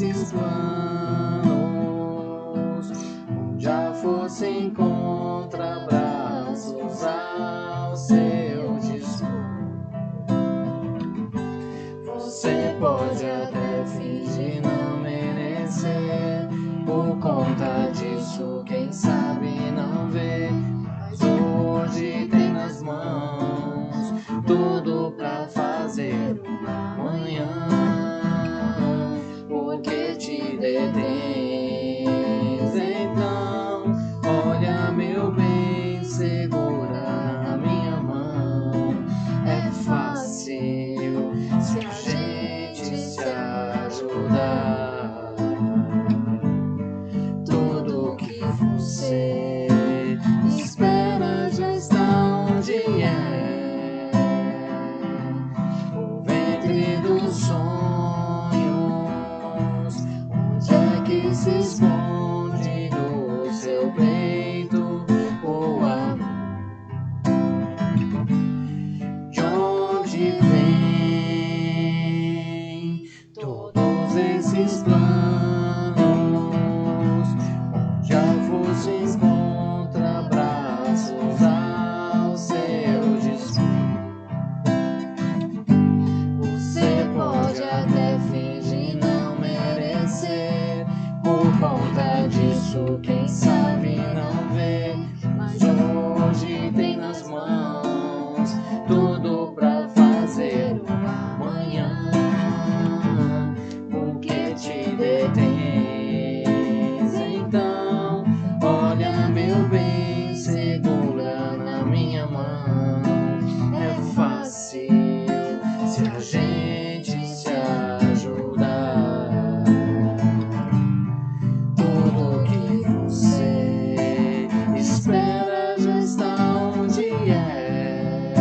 esses planos, já fosse encontra braços ao seu dispor. Você pode até fingir não merecer, por conta disso quem sabe não vê, mas hoje tem nas mãos tudo pra fazer uma manhã. Por que te detens então? Olha meu bem, segura na minha mão. É fácil se a gente se ajudar. Tudo que você espera já está onde é, o ventre dos sonhos. Onde é que se esconde do seu peito o amor? De onde vem todos esses planos? Já fosse encontra braços ao seu dispor. Você pode até fingir não merecer, por conta disso quem sabe não vê, mas hoje tem nas mãos tudo pra fazer uma manhã. Por que te detens então? Olha meu bem, segura na minha mão. É fácil se a gente se ajudar. Tudo que você espera já está onde é,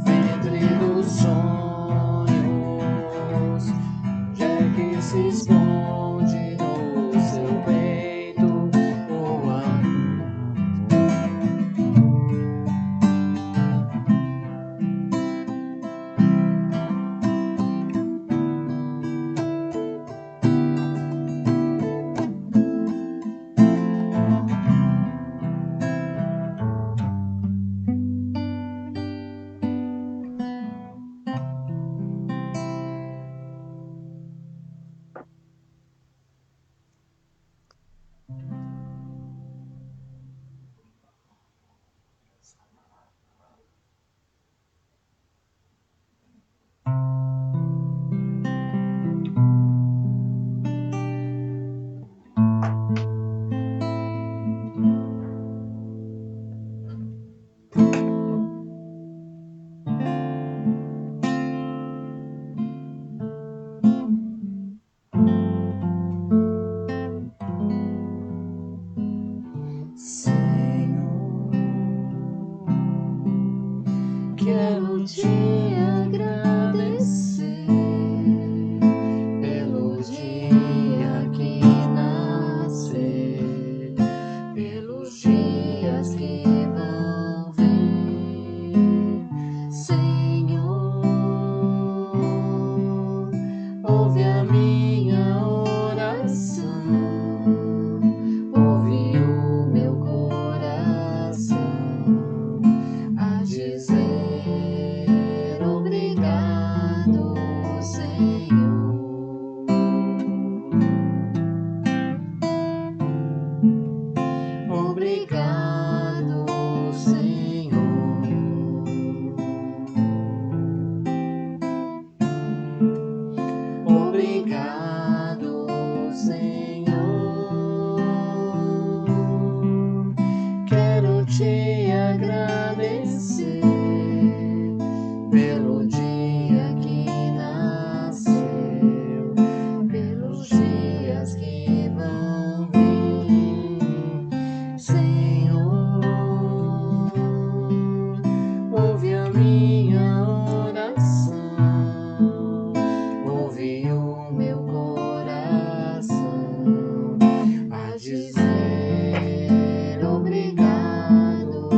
ventre dos sonhos. Onde é que se esconde no seu peito o amor? Senhor, quero te agradecer pelo dia que nascer, pelos dias que vão vir. Senhor, ouve a minha oração, ouve o meu coração a dizer obrigado, Senhor. Obrigado, Senhor. Obrigado, Senhor. Quero te agradecer pelo dia que nasceu, pelos dias que vão vir. Senhor, ouve a minha oração, ouve o meu coração a dizer obrigado,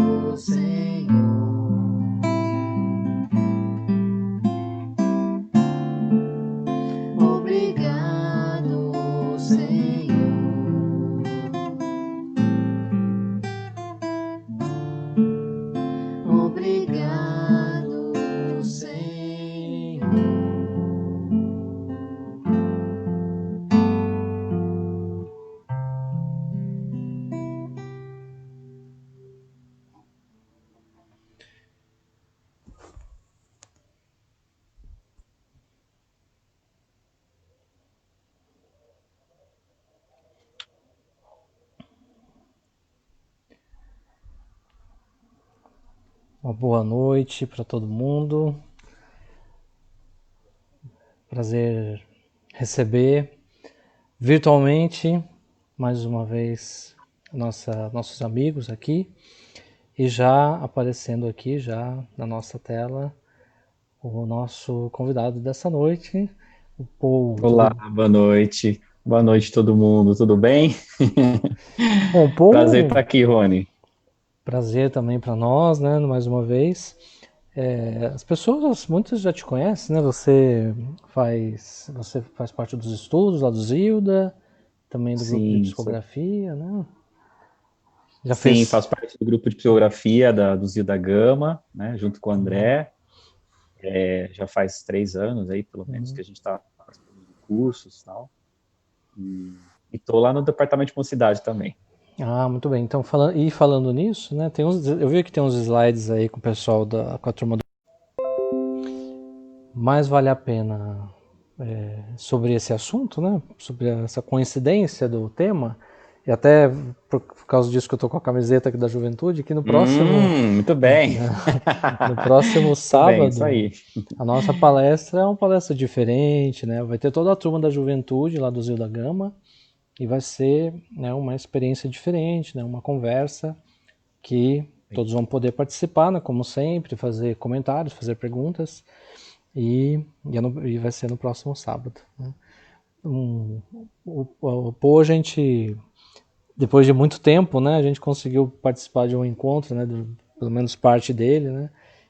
Uma boa noite para todo mundo. Prazer receber virtualmente mais uma vez nossos amigos aqui e já aparecendo aqui já na nossa tela o nosso convidado dessa noite, o Paul. Olá, boa noite. Boa noite, todo mundo. Tudo bem? Bom, Prazer estar Paul, aqui, Rony. prazer também para nós, né? Mais uma vez. As pessoas, muitas já te conhecem, né? Você faz parte dos estudos lá do Zilda, também do grupo de Sim, psicografia, né? Já sim, fez. faço parte do grupo de psicografia do Zio da Gama, né, junto com o André. Já faz 3 anos aí, pelo menos, que a gente está participando de cursos e tal. E estou lá no departamento de mocidade também. Ah, muito bem. Então, falando nisso, né? Eu vi que tem uns slides aí com o pessoal com a turma do. Mais vale a pena sobre esse assunto, né? Sobre essa coincidência do tema. E até por causa disso que eu tô com a camiseta aqui da Juventude, que Muito bem. no próximo Muito bem, isso sábado, aí. a nossa palestra é uma palestra diferente, né? Vai ter toda a turma da Juventude lá do Zil da Gama e vai ser, né, uma experiência diferente, né? Uma conversa que todos vão poder participar, né? Como sempre, fazer comentários, fazer perguntas e vai ser no próximo sábado, né? O Pô, a gente, depois de muito tempo, né, a gente conseguiu participar de um encontro, né, pelo menos parte dele, né,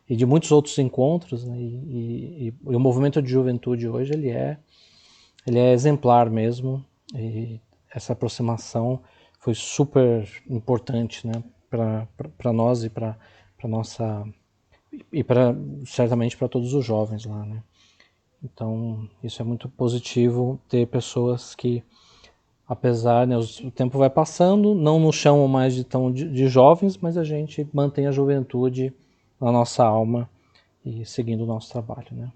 e de muitos outros encontros, né, e o movimento de juventude hoje ele é exemplar mesmo, e essa aproximação foi super importante, né, para nós e para nossa e para certamente para todos os jovens lá, né. Então isso é muito positivo ter pessoas que, apesar, né, o tempo vai passando, não nos chamam mais de jovens, mas a gente mantém a juventude na nossa alma e seguindo o nosso trabalho, né?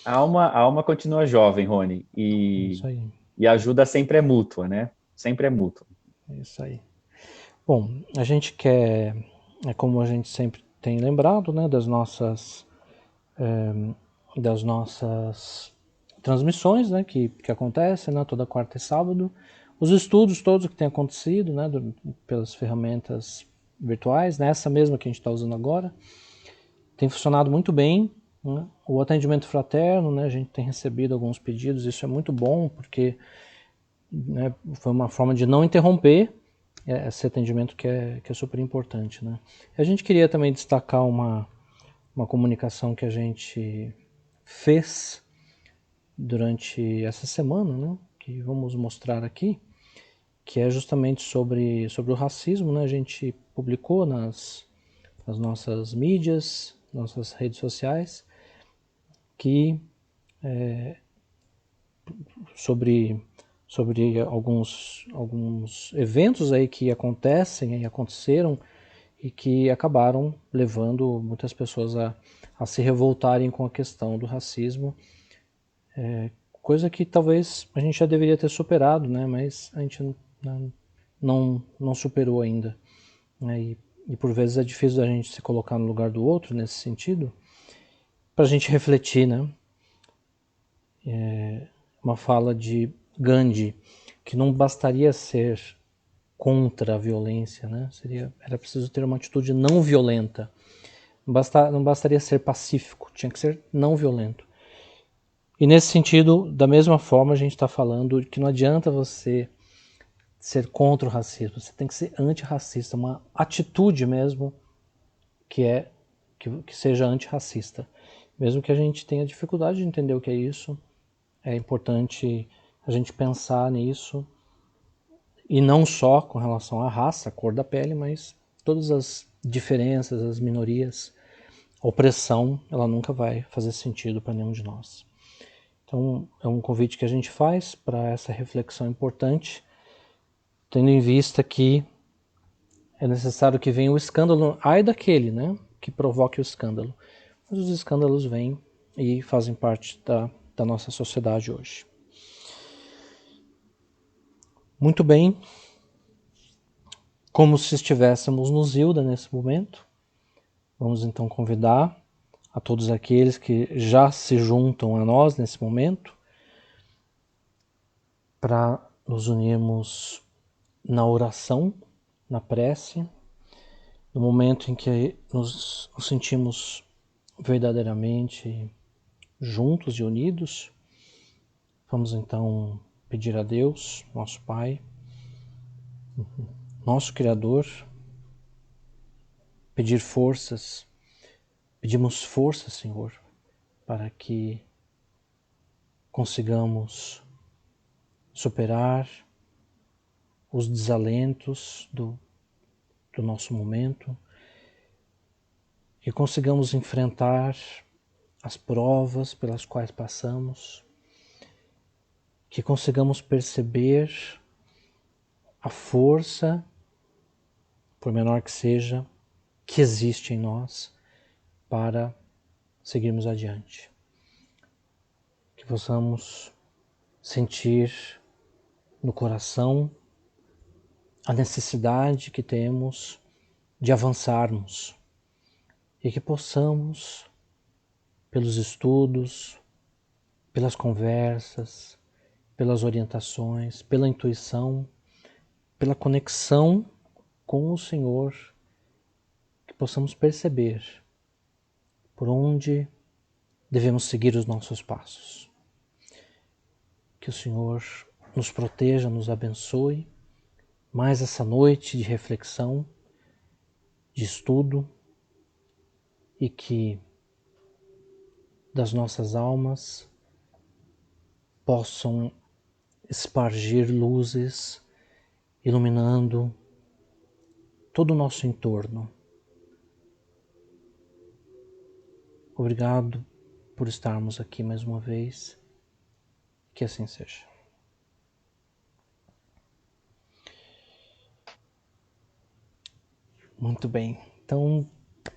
A alma continua jovem, Rony, É e, isso aí, e a ajuda sempre é mútua, né? Sempre é mútua. é isso aí. Bom, a gente quer, como a gente sempre tem lembrado, né, das nossas transmissões, né, que acontecem, né, toda quarta e sábado, os estudos todos que têm acontecido, né, pelas ferramentas virtuais, né, essa mesma que a gente está usando agora, tem funcionado muito bem, né? O atendimento fraterno, né, a gente tem recebido alguns pedidos, isso é muito bom, porque, né, foi uma forma de não interromper esse atendimento que é super importante, né. A gente queria também destacar uma comunicação que a gente fez durante essa semana, né, que vamos mostrar aqui, que é justamente sobre o racismo, né, a gente publicou nas nossas mídias, nossas redes sociais, que sobre, sobre alguns eventos aí que acontecem e aconteceram e que acabaram levando muitas pessoas a se revoltarem com a questão do racismo, coisa que talvez a gente já deveria ter superado, né? Mas a gente não superou ainda, né? E por vezes é difícil a gente se colocar no lugar do outro nesse sentido, para a gente refletir, né? Uma fala de Gandhi, que não bastaria ser contra a violência, né? Era preciso ter uma atitude não violenta. Não bastaria ser pacífico, tinha que ser não violento. E nesse sentido, da mesma forma, a gente está falando que não adianta você ser contra o racismo, você tem que ser antirracista, uma atitude mesmo que é que seja antirracista. Mesmo que a gente tenha dificuldade de entender o que é isso, é importante a gente pensar nisso, e não só com relação à raça, à cor da pele, mas todas as diferenças, as minorias, a opressão, ela nunca vai fazer sentido para nenhum de nós. Então, é um convite que a gente faz para essa reflexão importante, tendo em vista que é necessário que venha o escândalo, ai daquele, né, que provoque o escândalo. Mas os escândalos vêm e fazem parte da nossa sociedade hoje. Muito bem, como se estivéssemos no Zilda nesse momento, Vamos então convidar a todos aqueles que já se juntam a nós nesse momento para nos unirmos na oração, na prece, no momento em que nos sentimos verdadeiramente juntos e unidos. Vamos então pedir a Deus, nosso Pai, nosso Criador, pedir forças, pedimos forças, Senhor, para que consigamos superar os desalentos do nosso momento, que consigamos enfrentar as provas pelas quais passamos, que consigamos perceber a força, por menor que seja, que existe em nós para seguirmos adiante. Que possamos sentir no coração a necessidade que temos de avançarmos e que possamos, pelos estudos, pelas conversas, pelas orientações, pela intuição, pela conexão com o Senhor, que possamos perceber por onde devemos seguir os nossos passos. Que o Senhor nos proteja, nos abençoe, mais essa noite de reflexão, de estudo, e que das nossas almas possam espargir luzes, iluminando todo o nosso entorno. Obrigado por estarmos aqui mais uma vez. Que assim seja. Muito bem. Então,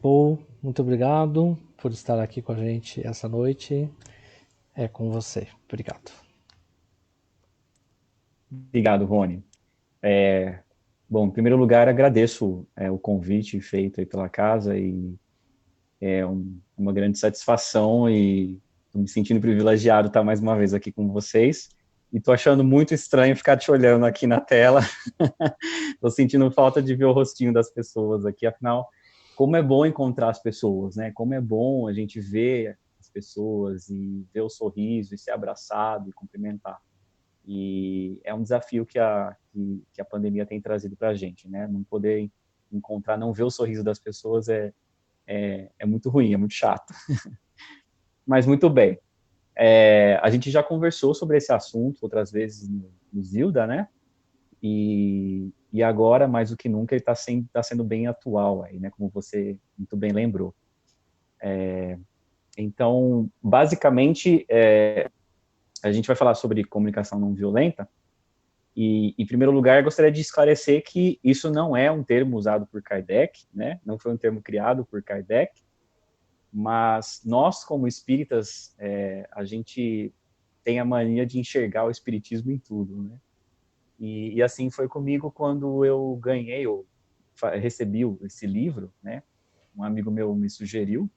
Paul, muito obrigado por estar aqui com a gente essa noite. É com você. Obrigado. Obrigado, Rony. Bom, em primeiro lugar, agradeço o convite feito aí pela casa e uma grande satisfação e estou me sentindo privilegiado estar mais uma vez aqui com vocês. E estou achando muito estranho ficar te olhando aqui na tela. Estou sentindo falta de ver o rostinho das pessoas aqui. Afinal, como é bom encontrar as pessoas, né? Como é bom a gente ver as pessoas e ver o sorriso e ser abraçado e cumprimentar. E é um desafio que a pandemia tem trazido para a gente, né? Não poder encontrar, não ver o sorriso das pessoas é muito ruim, é muito chato. Mas muito bem. A gente já conversou sobre esse assunto outras vezes no Zilda, né? E agora, mais do que nunca, ele está sendo bem atual aí, né? Como você muito bem lembrou. Então, basicamente, a gente vai falar sobre comunicação não violenta. E, em primeiro lugar, gostaria de esclarecer que isso não é um termo usado por Kardec, né? Não foi um termo criado por Kardec, mas nós, como espíritas, a gente tem a mania de enxergar o espiritismo em tudo, né? E assim foi comigo quando eu ganhei, ou recebi esse livro, né? Um amigo meu me sugeriu,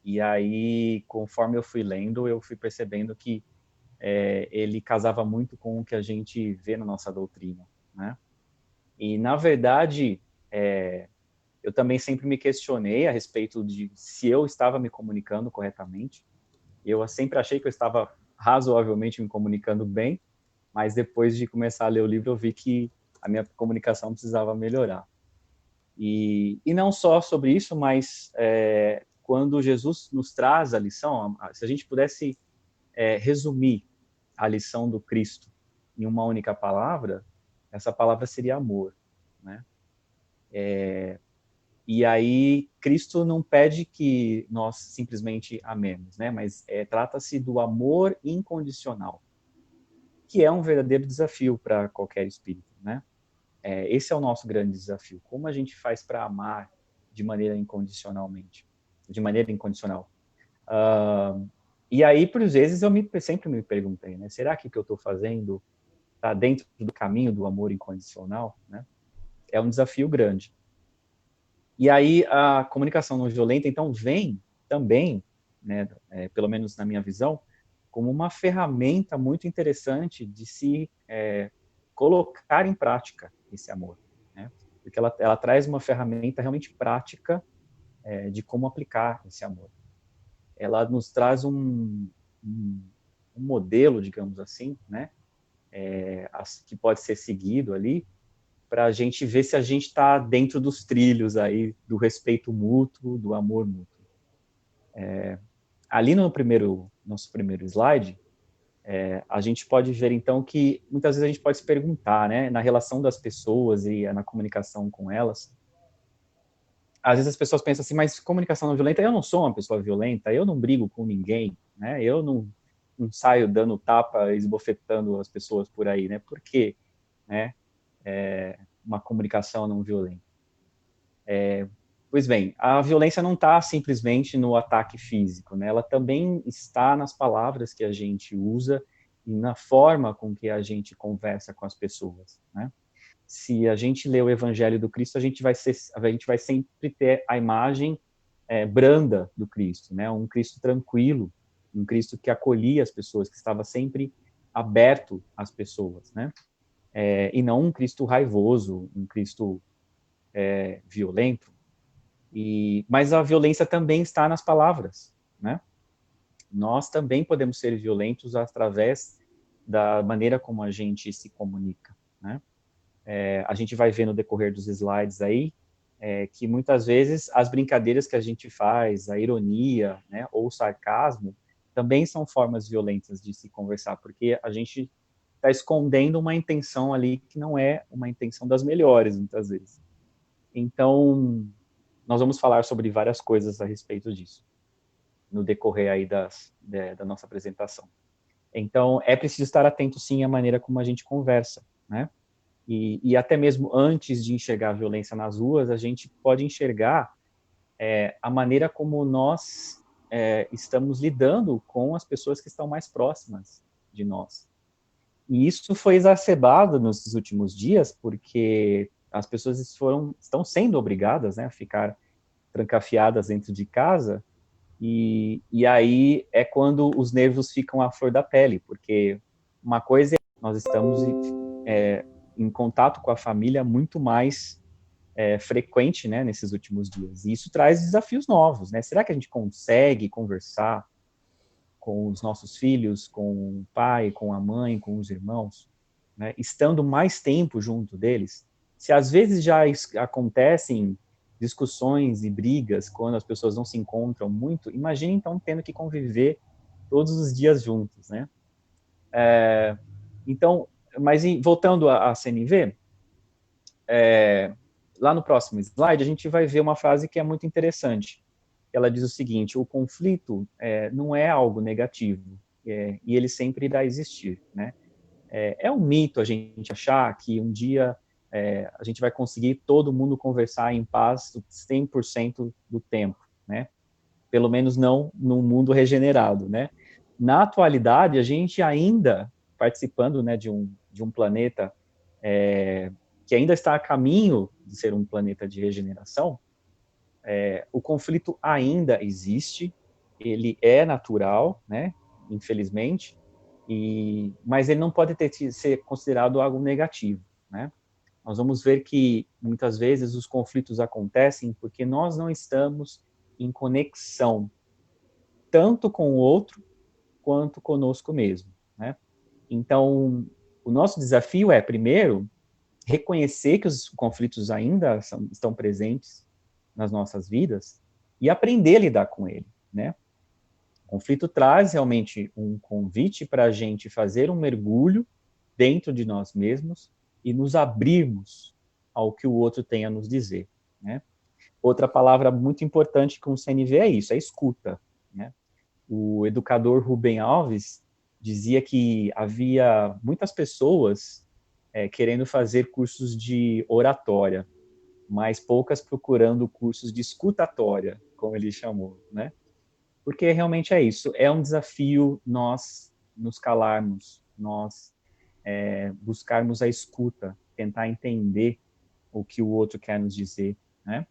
e aí, conforme eu fui lendo, eu fui percebendo que ele casava muito com o que a gente vê na nossa doutrina, né? E, na verdade, eu também sempre me questionei a respeito de se eu estava me comunicando corretamente. Eu sempre achei que eu estava razoavelmente me comunicando bem, mas depois de começar a ler o livro, eu vi que a minha comunicação precisava melhorar. E não só sobre isso, mas quando Jesus nos traz a lição, se a gente pudesse resumir a lição do Cristo em uma única palavra, essa palavra seria amor, né? E aí Cristo não pede que nós simplesmente amemos, né? Mas trata-se do amor incondicional, que é um verdadeiro desafio para qualquer espírito, né? Esse é o nosso grande desafio. Como a gente faz para amar de maneira incondicionalmente, de maneira incondicional? E aí, por vezes, sempre me perguntei, né? Será que o que eu estou fazendo está dentro do caminho do amor incondicional, né? É um desafio grande. E aí a comunicação não violenta, então, vem também, né, pelo menos na minha visão, como uma ferramenta muito interessante de se colocar em prática esse amor, né? Porque ela traz uma ferramenta realmente prática de como aplicar esse amor. Ela nos traz um modelo, digamos assim, né? Que pode ser seguido ali, para a gente ver se a gente está dentro dos trilhos aí do respeito mútuo, do amor mútuo. Ali no nosso primeiro slide, a gente pode ver então que muitas vezes a gente pode se perguntar, né, na relação das pessoas e na comunicação com elas, às vezes as pessoas pensam assim, mas comunicação não violenta, eu não sou uma pessoa violenta, eu não brigo com ninguém, né, eu não saio dando tapa, esbofetando as pessoas por aí, né, por quê, né, uma comunicação não violenta? Pois bem, a violência não está simplesmente no ataque físico, né? Ela também está nas palavras que a gente usa e na forma com que a gente conversa com as pessoas, né? Se a gente lê o Evangelho do Cristo, a gente vai sempre ter a imagem branda do Cristo, né? Um Cristo tranquilo, um Cristo que acolhia as pessoas, que estava sempre aberto às pessoas, né? E não um Cristo raivoso, um Cristo violento. Mas a violência também está nas palavras, né? Nós também podemos ser violentos através da maneira como a gente se comunica, né? A gente vai ver no decorrer dos slides aí que muitas vezes as brincadeiras que a gente faz, a ironia, né, ou o sarcasmo, também são formas violentas de se conversar, porque a gente está escondendo uma intenção ali que não é uma intenção das melhores, muitas vezes. Então, nós vamos falar sobre várias coisas a respeito disso, no decorrer aí da nossa apresentação. Então, é preciso estar atento, sim, à maneira como a gente conversa, né? E até mesmo antes de enxergar a violência nas ruas, a gente pode enxergar a maneira como nós estamos lidando com as pessoas que estão mais próximas de nós. E isso foi exacerbado nos últimos dias, porque as pessoas estão sendo obrigadas, né, a ficar trancafiadas dentro de casa, e aí é quando os nervos ficam à flor da pele, porque uma coisa é nós estamos em contato com a família muito mais frequente, né, nesses últimos dias, e isso traz desafios novos, né? Será que a gente consegue conversar com os nossos filhos, com o pai, com a mãe, com os irmãos, né, estando mais tempo junto deles? Se às vezes já acontecem discussões e brigas quando as pessoas não se encontram muito, imagine então tendo que conviver todos os dias juntos, né? Então, mas voltando à CNV, lá no próximo slide a gente vai ver uma frase que é muito interessante. Ela diz o seguinte: o conflito não é algo negativo e ele sempre irá existir, né? É um mito a gente achar que um dia a gente vai conseguir todo mundo conversar em paz 100% do tempo, né? Pelo menos não num mundo regenerado, né? Na atualidade, a gente ainda participando, né, de um planeta que ainda está a caminho de ser um planeta de regeneração, o conflito ainda existe, ele é natural, né, infelizmente, mas ele não pode ser considerado algo negativo, né? Nós vamos ver que muitas vezes os conflitos acontecem porque nós não estamos em conexão tanto com o outro quanto conosco mesmo, né? Então, o nosso desafio é, primeiro, reconhecer que os conflitos ainda estão presentes nas nossas vidas e aprender a lidar com ele, né? O conflito traz realmente um convite para a gente fazer um mergulho dentro de nós mesmos e nos abrirmos ao que o outro tem a nos dizer, né? Outra palavra muito importante com o CNV é isso, é escuta, né? O educador Rubem Alves dizia que havia muitas pessoas querendo fazer cursos de oratória, mas poucas procurando cursos de escutatória, como ele chamou, né? Porque realmente é isso, é um desafio nós nos calarmos, nós buscarmos a escuta, tentar entender o que o outro quer nos dizer, né?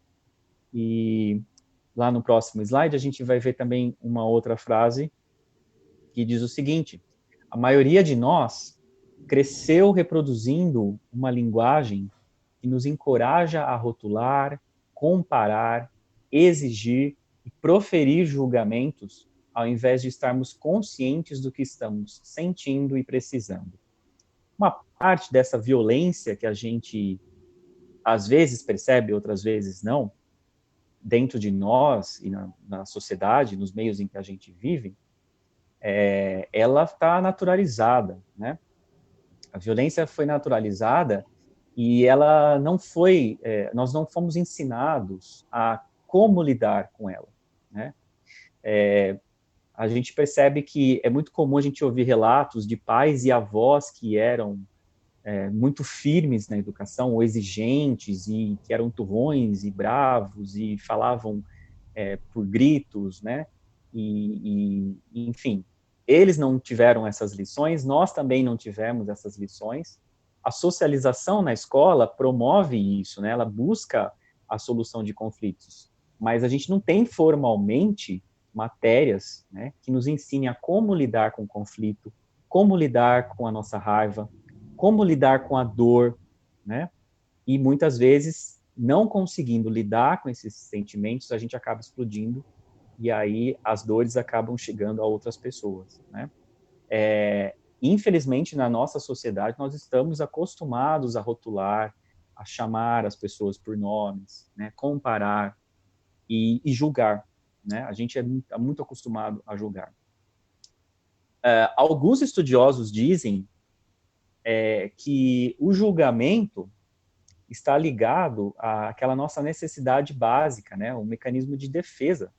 E lá no próximo slide a gente vai ver também uma outra frase que diz o seguinte: a maioria de nós cresceu reproduzindo uma linguagem que nos encoraja a rotular, comparar, exigir e proferir julgamentos, ao invés de estarmos conscientes do que estamos sentindo e precisando. Uma parte dessa violência que a gente às vezes percebe, outras vezes não, dentro de nós e na sociedade, nos meios em que a gente vive, ela está naturalizada, né? A violência foi naturalizada e ela não foi, nós não fomos ensinados a como lidar com ela, né? A gente percebe que é muito comum a gente ouvir relatos de pais e avós que eram muito firmes na educação, ou exigentes, e que eram turrões e bravos, e falavam por gritos, né? Enfim, eles não tiveram essas lições, nós também não tivemos essas lições. A socialização na escola promove isso, né? Ela busca a solução de conflitos, mas a gente não tem formalmente matérias, né, que nos ensinem a como lidar com o conflito, como lidar com a nossa raiva, como lidar com a dor, né? E muitas vezes, não conseguindo lidar com esses sentimentos, a gente acaba explodindo e aí as dores acabam chegando a outras pessoas, né? Infelizmente, na nossa sociedade, nós estamos acostumados a rotular, a chamar as pessoas por nomes, né? Comparar e julgar, né? A gente é muito acostumado a julgar. Alguns estudiosos dizem que o julgamento está ligado àquela nossa necessidade básica, né? Um mecanismo de defesa.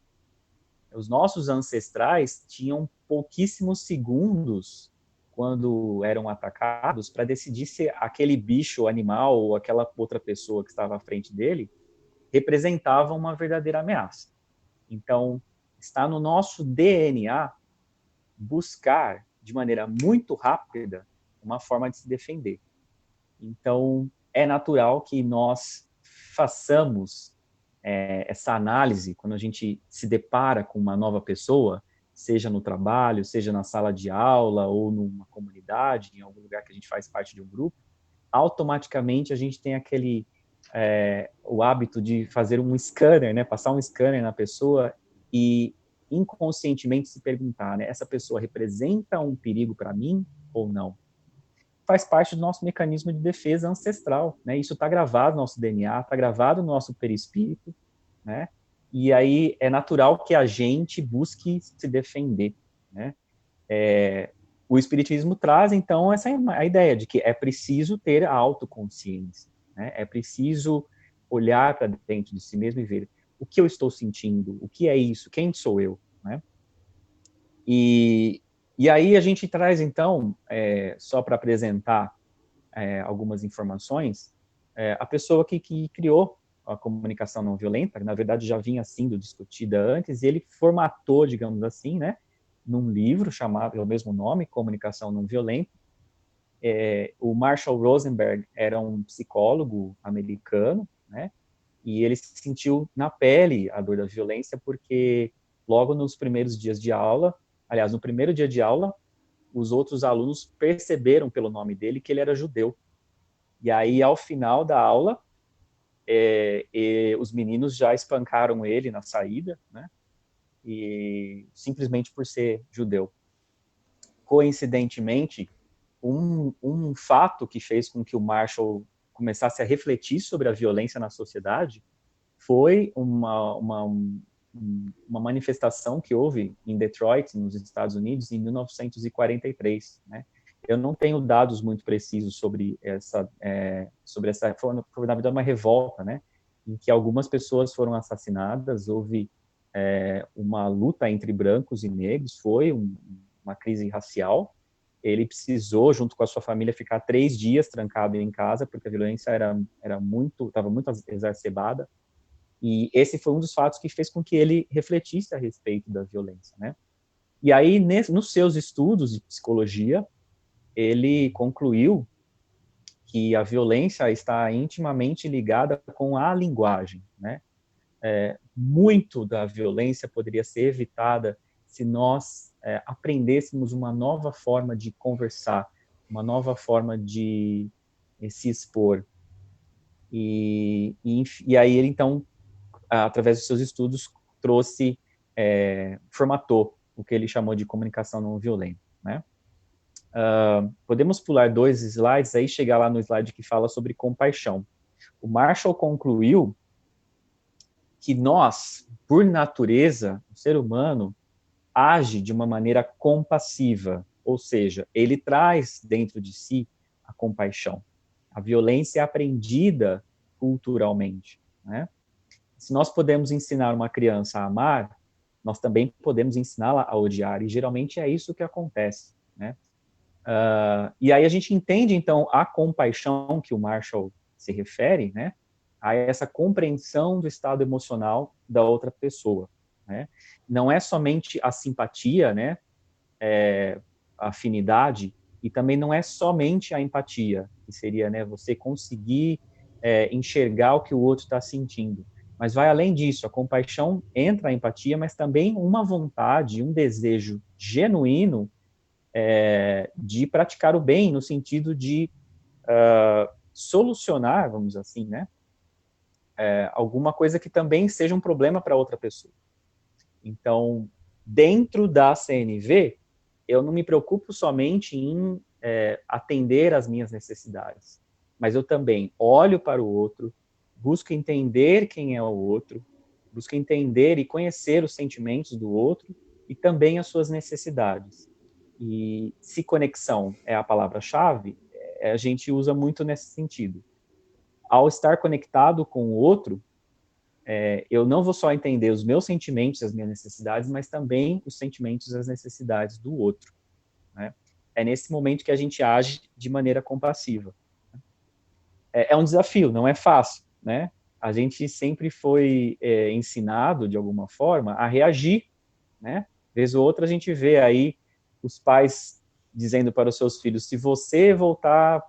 Os nossos ancestrais tinham pouquíssimos segundos quando eram atacados para decidir se aquele bicho, animal ou aquela outra pessoa que estava à frente dele representava uma verdadeira ameaça. Então, está no nosso DNA buscar de maneira muito rápida uma forma de se defender. Então, é natural que nós façamos essa análise quando a gente se depara com uma nova pessoa, seja no trabalho, seja na sala de aula ou numa comunidade, em algum lugar que a gente faz parte de um grupo, automaticamente a gente tem o hábito de fazer um scanner, né, passar um scanner na pessoa e inconscientemente se perguntar, né, essa pessoa representa um perigo para mim ou não? Faz parte do nosso mecanismo de defesa ancestral, né? Isso está gravado no nosso DNA, está gravado no nosso perispírito, né? E aí é natural que a gente busque se defender, né? O espiritismo traz então a ideia de que é preciso ter a autoconsciência, né? É preciso olhar para dentro de si mesmo e ver o que eu estou sentindo, o que é isso, quem sou eu, né? E aí a gente traz, então, só para apresentar algumas informações, a pessoa que criou a comunicação não violenta, que na verdade já vinha sendo discutida antes, e ele formatou, digamos assim, né, num livro chamado, pelo mesmo nome, Comunicação Não Violenta. O Marshall Rosenberg era um psicólogo americano, né, e ele sentiu na pele a dor da violência porque logo nos primeiros dias de aula, aliás, no primeiro dia de aula, os outros alunos perceberam pelo nome dele que ele era judeu. E aí, ao final da aula, os meninos já espancaram ele na saída, né? E simplesmente por ser judeu. Coincidentemente, um fato que fez com que o Marshall começasse a refletir sobre a violência na sociedade foi uma manifestação que houve em Detroit, nos Estados Unidos, em 1943, né? Eu não tenho dados muito precisos sobre essa foi na verdade uma revolta, né? Em que algumas pessoas foram assassinadas, houve uma luta entre brancos e negros, foi uma crise racial. Ele precisou, junto com a sua família, ficar 3 dias trancado em casa, porque a violência estava muito exacerbada. E esse foi um dos fatos que fez com que ele refletisse a respeito da violência, né? E aí, nos seus estudos de psicologia, ele concluiu que a violência está intimamente ligada com a linguagem, né? muito da violência poderia ser evitada se nós aprendêssemos uma nova forma de conversar, uma nova forma de se expor. E aí ele, então, através dos seus estudos, formatou o que ele chamou de comunicação não violenta, né? Podemos pular 2 slides, aí chegar lá no slide que fala sobre compaixão. O Marshall concluiu que nós, por natureza, o ser humano, age de uma maneira compassiva, ou seja, ele traz dentro de si a compaixão. A violência é aprendida culturalmente, né? Se nós podemos ensinar uma criança a amar, nós também podemos ensiná-la a odiar, e geralmente é isso que acontece, né? E aí a gente entende, então, a compaixão que o Marshall se refere, né, a essa compreensão do estado emocional da outra pessoa, né? Não é somente a simpatia, né, a afinidade, e também não é somente a empatia, que seria, né, você conseguir enxergar o que o outro está sentindo. Mas vai além disso, a compaixão entra a empatia, mas também uma vontade, um desejo genuíno de praticar o bem, no sentido de solucionar, vamos assim, né, alguma coisa que também seja um problema para outra pessoa. Então, dentro da CNV, eu não me preocupo somente em atender às minhas necessidades, mas eu também olho para o outro, busco entender quem é o outro, busco entender e conhecer os sentimentos do outro e também as suas necessidades. E se conexão é a palavra-chave, a gente usa muito nesse sentido. Ao estar conectado com o outro, eu não vou só entender os meus sentimentos, as minhas necessidades, mas também os sentimentos e as necessidades do outro, né? É nesse momento que a gente age de maneira compassiva. É um desafio, não é fácil, né? A gente sempre foi ensinado, de alguma forma, a reagir, né? Vez ou outra a gente vê aí os pais dizendo para os seus filhos: se você voltar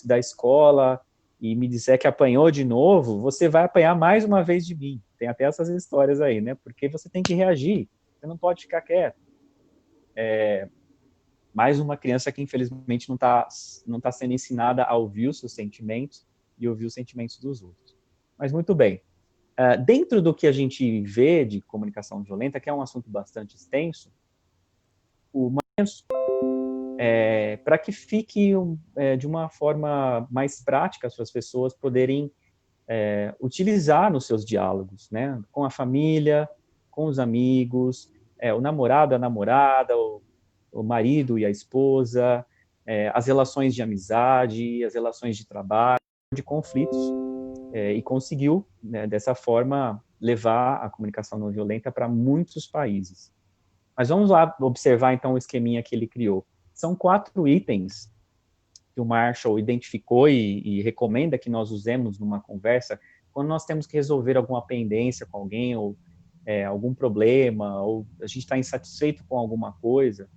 da escola e me disser que apanhou de novo, você vai apanhar mais uma vez de mim. Tem até essas histórias aí, né? Porque você tem que reagir, você não pode ficar quieto. Mais uma criança que infelizmente não tá sendo ensinada a ouvir os seus sentimentos e ouvir os sentimentos dos outros. Mas muito bem. Dentro do que a gente vê de comunicação violenta, que é um assunto bastante extenso, o para que fique de uma forma mais prática as pessoas poderem utilizar nos seus diálogos, né, com a família, com os amigos, o namorado, a namorada, o marido e a esposa, as relações de amizade, as relações de trabalho, de conflitos, e conseguiu, né, dessa forma, levar a comunicação não violenta para muitos países. Mas vamos lá observar, então, o esqueminha que ele criou. São 4 itens que o Marshall identificou e recomenda que nós usemos numa conversa quando nós temos que resolver alguma pendência com alguém, ou algum problema, ou a gente está insatisfeito com alguma coisa.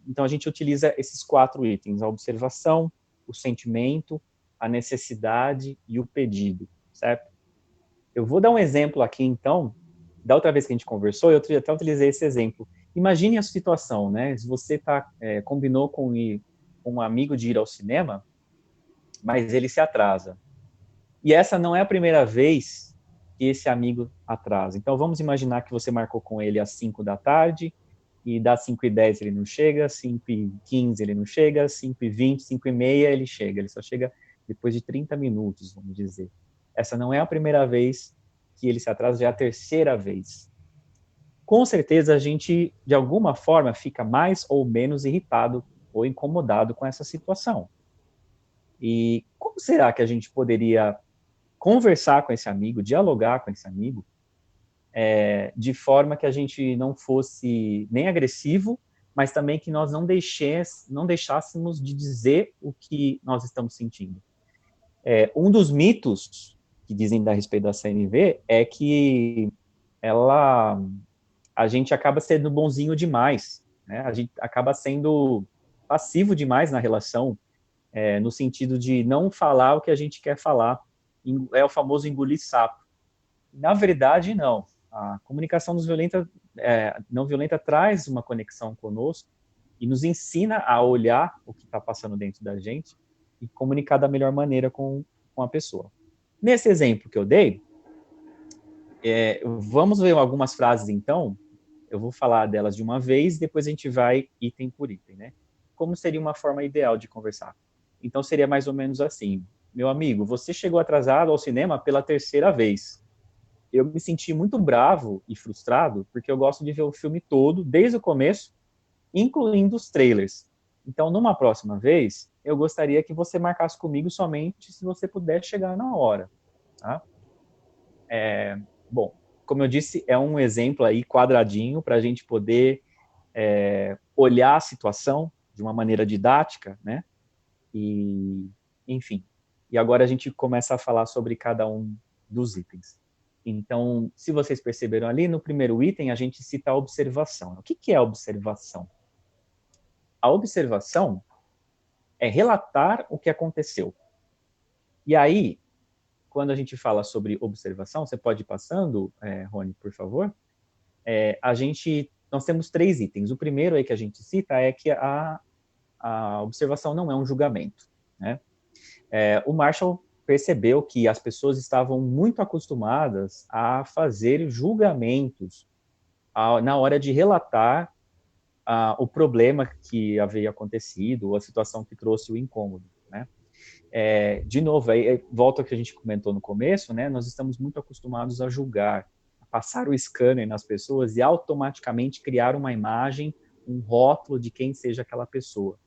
Então, a gente utiliza esses 4 itens: a observação, o sentimento, a necessidade e o pedido, certo? Eu vou dar um exemplo aqui, então. Da outra vez que a gente conversou, eu até utilizei esse exemplo. Imagine a situação, né? Se você combinou com um amigo de ir ao cinema, mas ele se atrasa. E essa não é a primeira vez que esse amigo atrasa. Então, vamos imaginar que você marcou com ele às 5 da tarde, e das 5h10 ele não chega, 5h15 ele não chega, 5h20, 5h30 ele chega. Ele só chega depois de 30 minutos, vamos dizer. Essa não é a primeira vez que ele se atrasa, já é a terceira vez. Com certeza a gente, de alguma forma, fica mais ou menos irritado ou incomodado com essa situação. E como será que a gente poderia conversar com esse amigo, dialogar com esse amigo, de forma que a gente não fosse nem agressivo, mas também que nós não deixássemos de dizer o que nós estamos sentindo? Um dos mitos que dizem a respeito da CNV é que a gente acaba sendo bonzinho demais, né? A gente acaba sendo passivo demais na relação, no sentido de não falar o que a gente quer falar. É o famoso engolir sapo. Na verdade, não. A comunicação não violenta traz uma conexão conosco e nos ensina a olhar o que está passando dentro da gente e comunicar da melhor maneira com a pessoa. Nesse exemplo que eu dei, vamos ver algumas frases, então. Eu vou falar delas de uma vez, depois a gente vai item por item, né? Como seria uma forma ideal de conversar? Então, seria mais ou menos assim. Meu amigo, você chegou atrasado ao cinema pela terceira vez. Eu me senti muito bravo e frustrado, porque eu gosto de ver o filme todo, desde o começo, incluindo os trailers. Então, numa próxima vez, eu gostaria que você marcasse comigo somente se você puder chegar na hora. Tá? Bom, como eu disse, é um exemplo aí quadradinho para a gente poder olhar a situação de uma maneira didática, né? E, enfim. E agora a gente começa a falar sobre cada um dos itens. Então, se vocês perceberam ali, no primeiro item a gente cita a observação. O que é a observação? A observação é relatar o que aconteceu. E aí, quando a gente fala sobre observação, você pode ir passando, Rony, por favor? Nós temos 3 itens. O primeiro aí que a gente cita é que a observação não é um julgamento, né? O Marshall percebeu que as pessoas estavam muito acostumadas a fazer julgamentos na hora de relatar o problema que havia acontecido, ou a situação que trouxe o incômodo, né? De novo, aí, volta ao que a gente comentou no começo, né? Nós estamos muito acostumados a julgar, a passar o scanner nas pessoas e automaticamente criar uma imagem, um rótulo de quem seja aquela pessoa.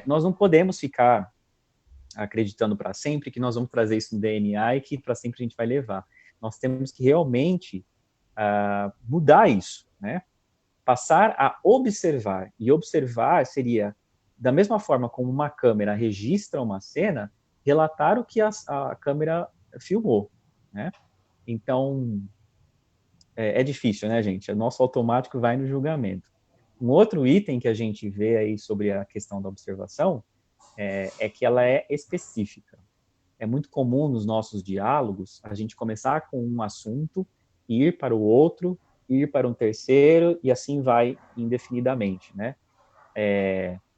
Nós não podemos ficar acreditando para sempre que nós vamos trazer isso no DNA e que para sempre a gente vai levar. Nós temos que realmente mudar isso, né? Passar a observar. E observar seria, da mesma forma como uma câmera registra uma cena, relatar o que a câmera filmou, né? Então, é difícil, né, gente? O nosso automático vai no julgamento. Um outro item que a gente vê aí sobre a questão da observação é que ela é específica. É muito comum nos nossos diálogos a gente começar com um assunto, ir para o outro, ir para um terceiro e assim vai indefinidamente, né?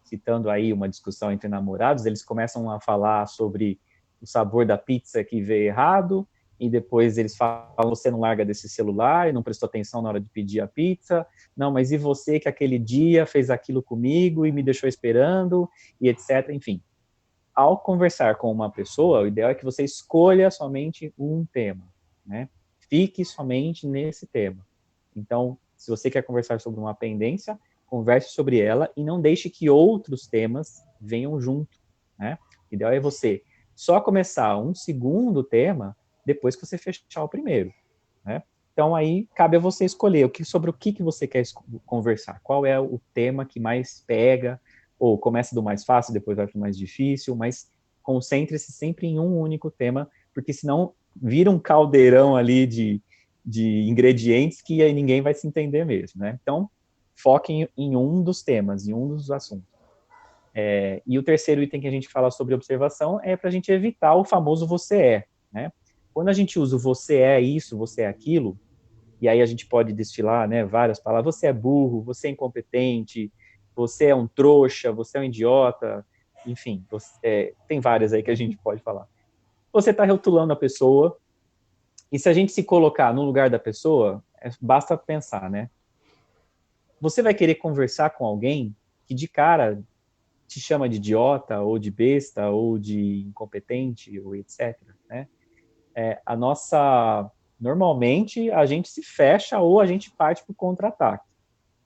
Citando aí uma discussão entre namorados, eles começam a falar sobre o sabor da pizza que veio errado e depois eles falam, você não larga desse celular e não prestou atenção na hora de pedir a pizza, não, mas e você que aquele dia fez aquilo comigo e me deixou esperando e etc, enfim. Ao conversar com uma pessoa, o ideal é que você escolha somente um tema, né? Fique somente nesse tema. Então, se você quer conversar sobre uma pendência, converse sobre ela e não deixe que outros temas venham junto, né? O ideal é você só começar um segundo tema depois que você fechar o primeiro, né? Então, aí cabe a você escolher sobre o que você quer conversar, qual é o tema que mais pega, ou começa do mais fácil, depois vai para o mais difícil, mas concentre-se sempre em um único tema, porque senão vira um caldeirão ali de ingredientes que aí ninguém vai se entender mesmo, né? Então, foque em um dos temas, em um dos assuntos. E o terceiro item que a gente fala sobre observação é para a gente evitar o famoso você é, né? Quando a gente usa o você é isso, você é aquilo, e aí a gente pode destilar, né, várias palavras, você é burro, você é incompetente, você é um trouxa, você é um idiota, enfim, tem várias aí que a gente pode falar. Você está rotulando a pessoa, e se a gente se colocar no lugar da pessoa, basta pensar, né? Você vai querer conversar com alguém que de cara te chama de idiota, ou de besta, ou de incompetente, ou etc, né? Normalmente, a gente se fecha ou a gente parte para o contra-ataque.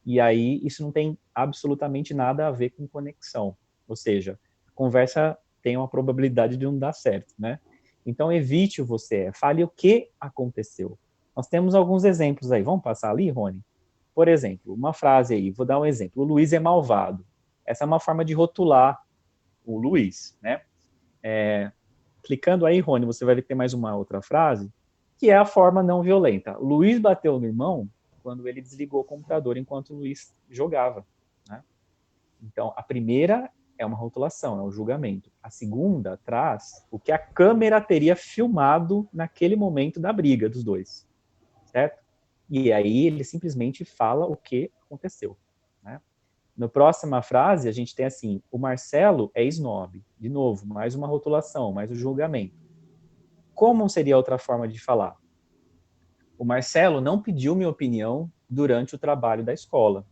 E aí, isso não tem absolutamente nada a ver com conexão. Ou seja, a conversa tem uma probabilidade de não dar certo, né? Então, evite o você. Fale o que aconteceu. Nós temos alguns exemplos aí. Vamos passar ali, Rony? Por exemplo, uma frase aí, vou dar um exemplo. O Luiz é malvado. Essa é uma forma de rotular o Luiz, né? Clicando aí, Rony, você vai ter mais uma outra frase, que é a forma não violenta. O Luiz bateu no irmão quando ele desligou o computador enquanto o Luiz jogava, né? Então, a primeira é uma rotulação, é um julgamento. A segunda traz o que a câmera teria filmado naquele momento da briga dos dois, certo? E aí ele simplesmente fala o que aconteceu, né? Na próxima frase, a gente tem assim, o Marcelo é snob. De novo, mais uma rotulação, mais um julgamento. Como seria outra forma de falar? O Marcelo não pediu minha opinião durante o trabalho da escola.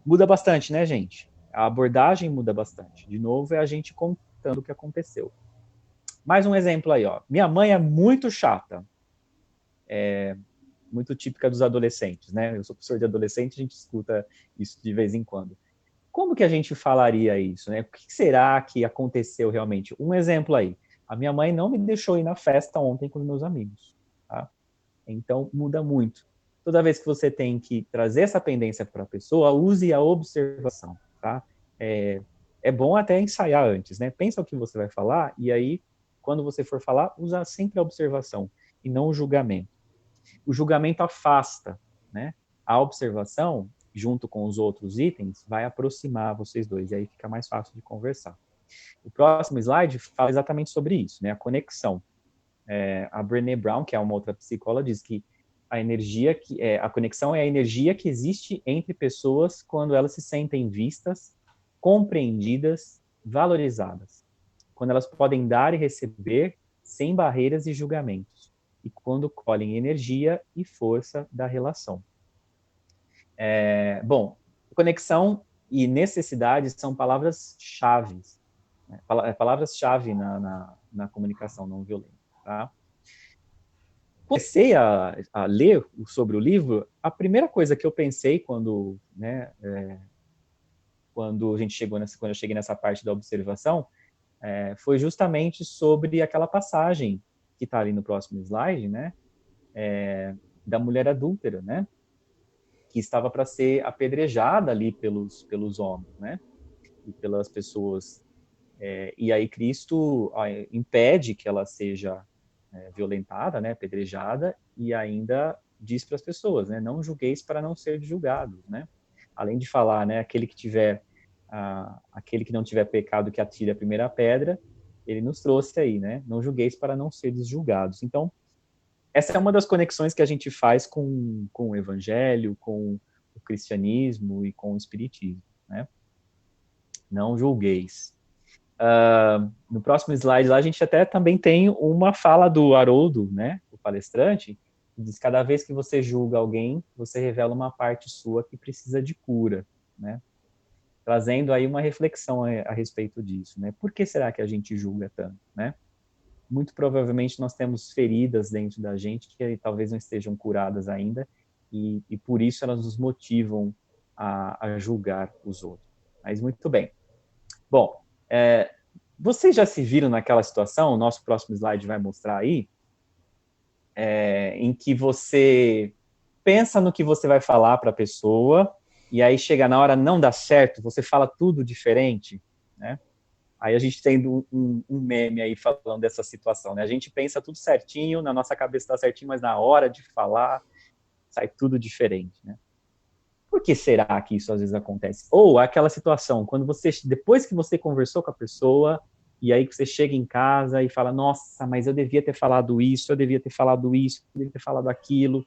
Muda bastante, né, gente? A abordagem muda bastante. De novo, é a gente contando o que aconteceu. Mais um exemplo aí, ó. Minha mãe é muito chata. É muito típica dos adolescentes, né? Eu sou professor de adolescente, a gente escuta isso de vez em quando. Como que a gente falaria isso, né? O que será que aconteceu realmente? Um exemplo aí. A minha mãe não me deixou ir na festa ontem com os meus amigos, tá? Então, muda muito. Toda vez que você tem que trazer essa pendência para a pessoa, use a observação, tá? É bom até ensaiar antes, né? Pensa o que você vai falar e aí, quando você for falar, usa sempre a observação e não o julgamento. O julgamento afasta, né? A observação, junto com os outros itens, vai aproximar vocês dois e aí fica mais fácil de conversar. O próximo slide fala exatamente sobre isso, né? A conexão. A Brené Brown, que é uma outra psicóloga, diz que a conexão é a energia que existe entre pessoas quando elas se sentem vistas, compreendidas, valorizadas. Quando elas podem dar e receber sem barreiras e julgamentos. E quando colhem energia e força da relação. Bom, conexão e necessidade são palavras-chave, né? Palavras-chave na comunicação não violenta, tá? Comecei a ler sobre o livro, a primeira coisa que eu pensei quando eu cheguei nessa parte da observação, foi justamente sobre aquela passagem que está ali no próximo slide, né? Da mulher adúltera, né? Que estava para ser apedrejada ali pelos homens, né? E pelas pessoas. E aí Cristo impede que ela seja violentada, né, apedrejada, e ainda diz para as pessoas, né, não julgueis para não ser julgados, né? Além de falar, né, aquele que não tiver pecado que atire a primeira pedra, ele nos trouxe aí, né, não julgueis para não seres julgados. Então, essa é uma das conexões que a gente faz com o evangelho, com o cristianismo e com o espiritismo, né? Não julgueis. No próximo slide lá, a gente até também tem uma fala do Haroldo, né, o palestrante, que diz: cada vez que você julga alguém, você revela uma parte sua que precisa de cura, né? Trazendo aí uma reflexão a respeito disso, né? Por que será que a gente julga tanto, né? Muito provavelmente nós temos feridas dentro da gente que talvez não estejam curadas ainda e por isso elas nos motivam a julgar os outros. Mas muito bem. Bom, vocês já se viram naquela situação, o nosso próximo slide vai mostrar aí, em que você pensa no que você vai falar para a pessoa, e aí chega na hora, não dá certo, você fala tudo diferente, né? Aí a gente tem um meme aí falando dessa situação, né? A gente pensa tudo certinho, na nossa cabeça está certinho, mas na hora de falar, sai tudo diferente, né? Por que será que isso às vezes acontece? Ou aquela situação, quando depois que você conversou com a pessoa, e aí você chega em casa e fala, nossa, mas eu devia ter falado isso, eu devia ter falado isso, eu devia ter falado aquilo,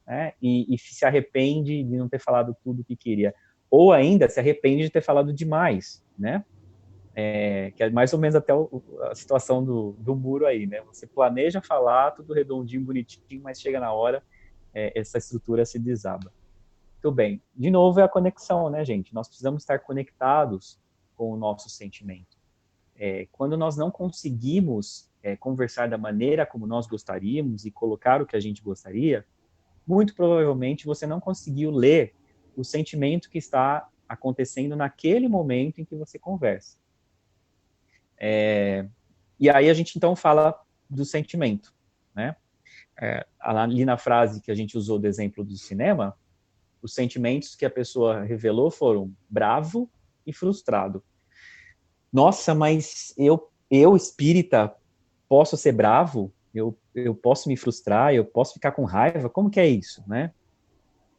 né? E se arrepende de não ter falado tudo o que queria. Ou ainda se arrepende de ter falado demais, né? Que é mais ou menos até a situação do muro aí, né? Você planeja falar tudo redondinho, bonitinho, mas chega na hora, essa estrutura se desaba. Muito bem. De novo, é a conexão, né, gente? Nós precisamos estar conectados com o nosso sentimento. Quando nós não conseguimos conversar da maneira como nós gostaríamos e colocar o que a gente gostaria, muito provavelmente você não conseguiu ler o sentimento que está acontecendo naquele momento em que você conversa. E aí a gente, então, fala do sentimento, né? Ali na frase que a gente usou do exemplo do cinema, os sentimentos que a pessoa revelou foram bravo e frustrado. Nossa, mas eu espírita, posso ser bravo? Eu posso me frustrar? Eu posso ficar com raiva? Como que é isso, né?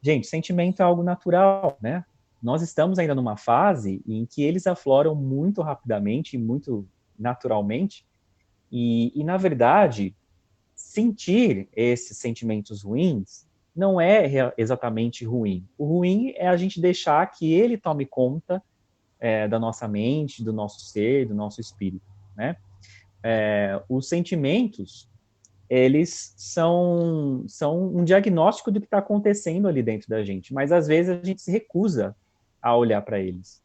Gente, sentimento é algo natural, né? nós estamos ainda numa fase em que eles afloram muito rapidamente, muito naturalmente, e na verdade, sentir esses sentimentos ruins não é exatamente ruim. O ruim é a gente deixar que ele tome conta da nossa mente, do nosso ser, do nosso espírito, né? Os sentimentos, eles são um diagnóstico do que está acontecendo ali dentro da gente, mas às vezes a gente se recusa a olhar para eles.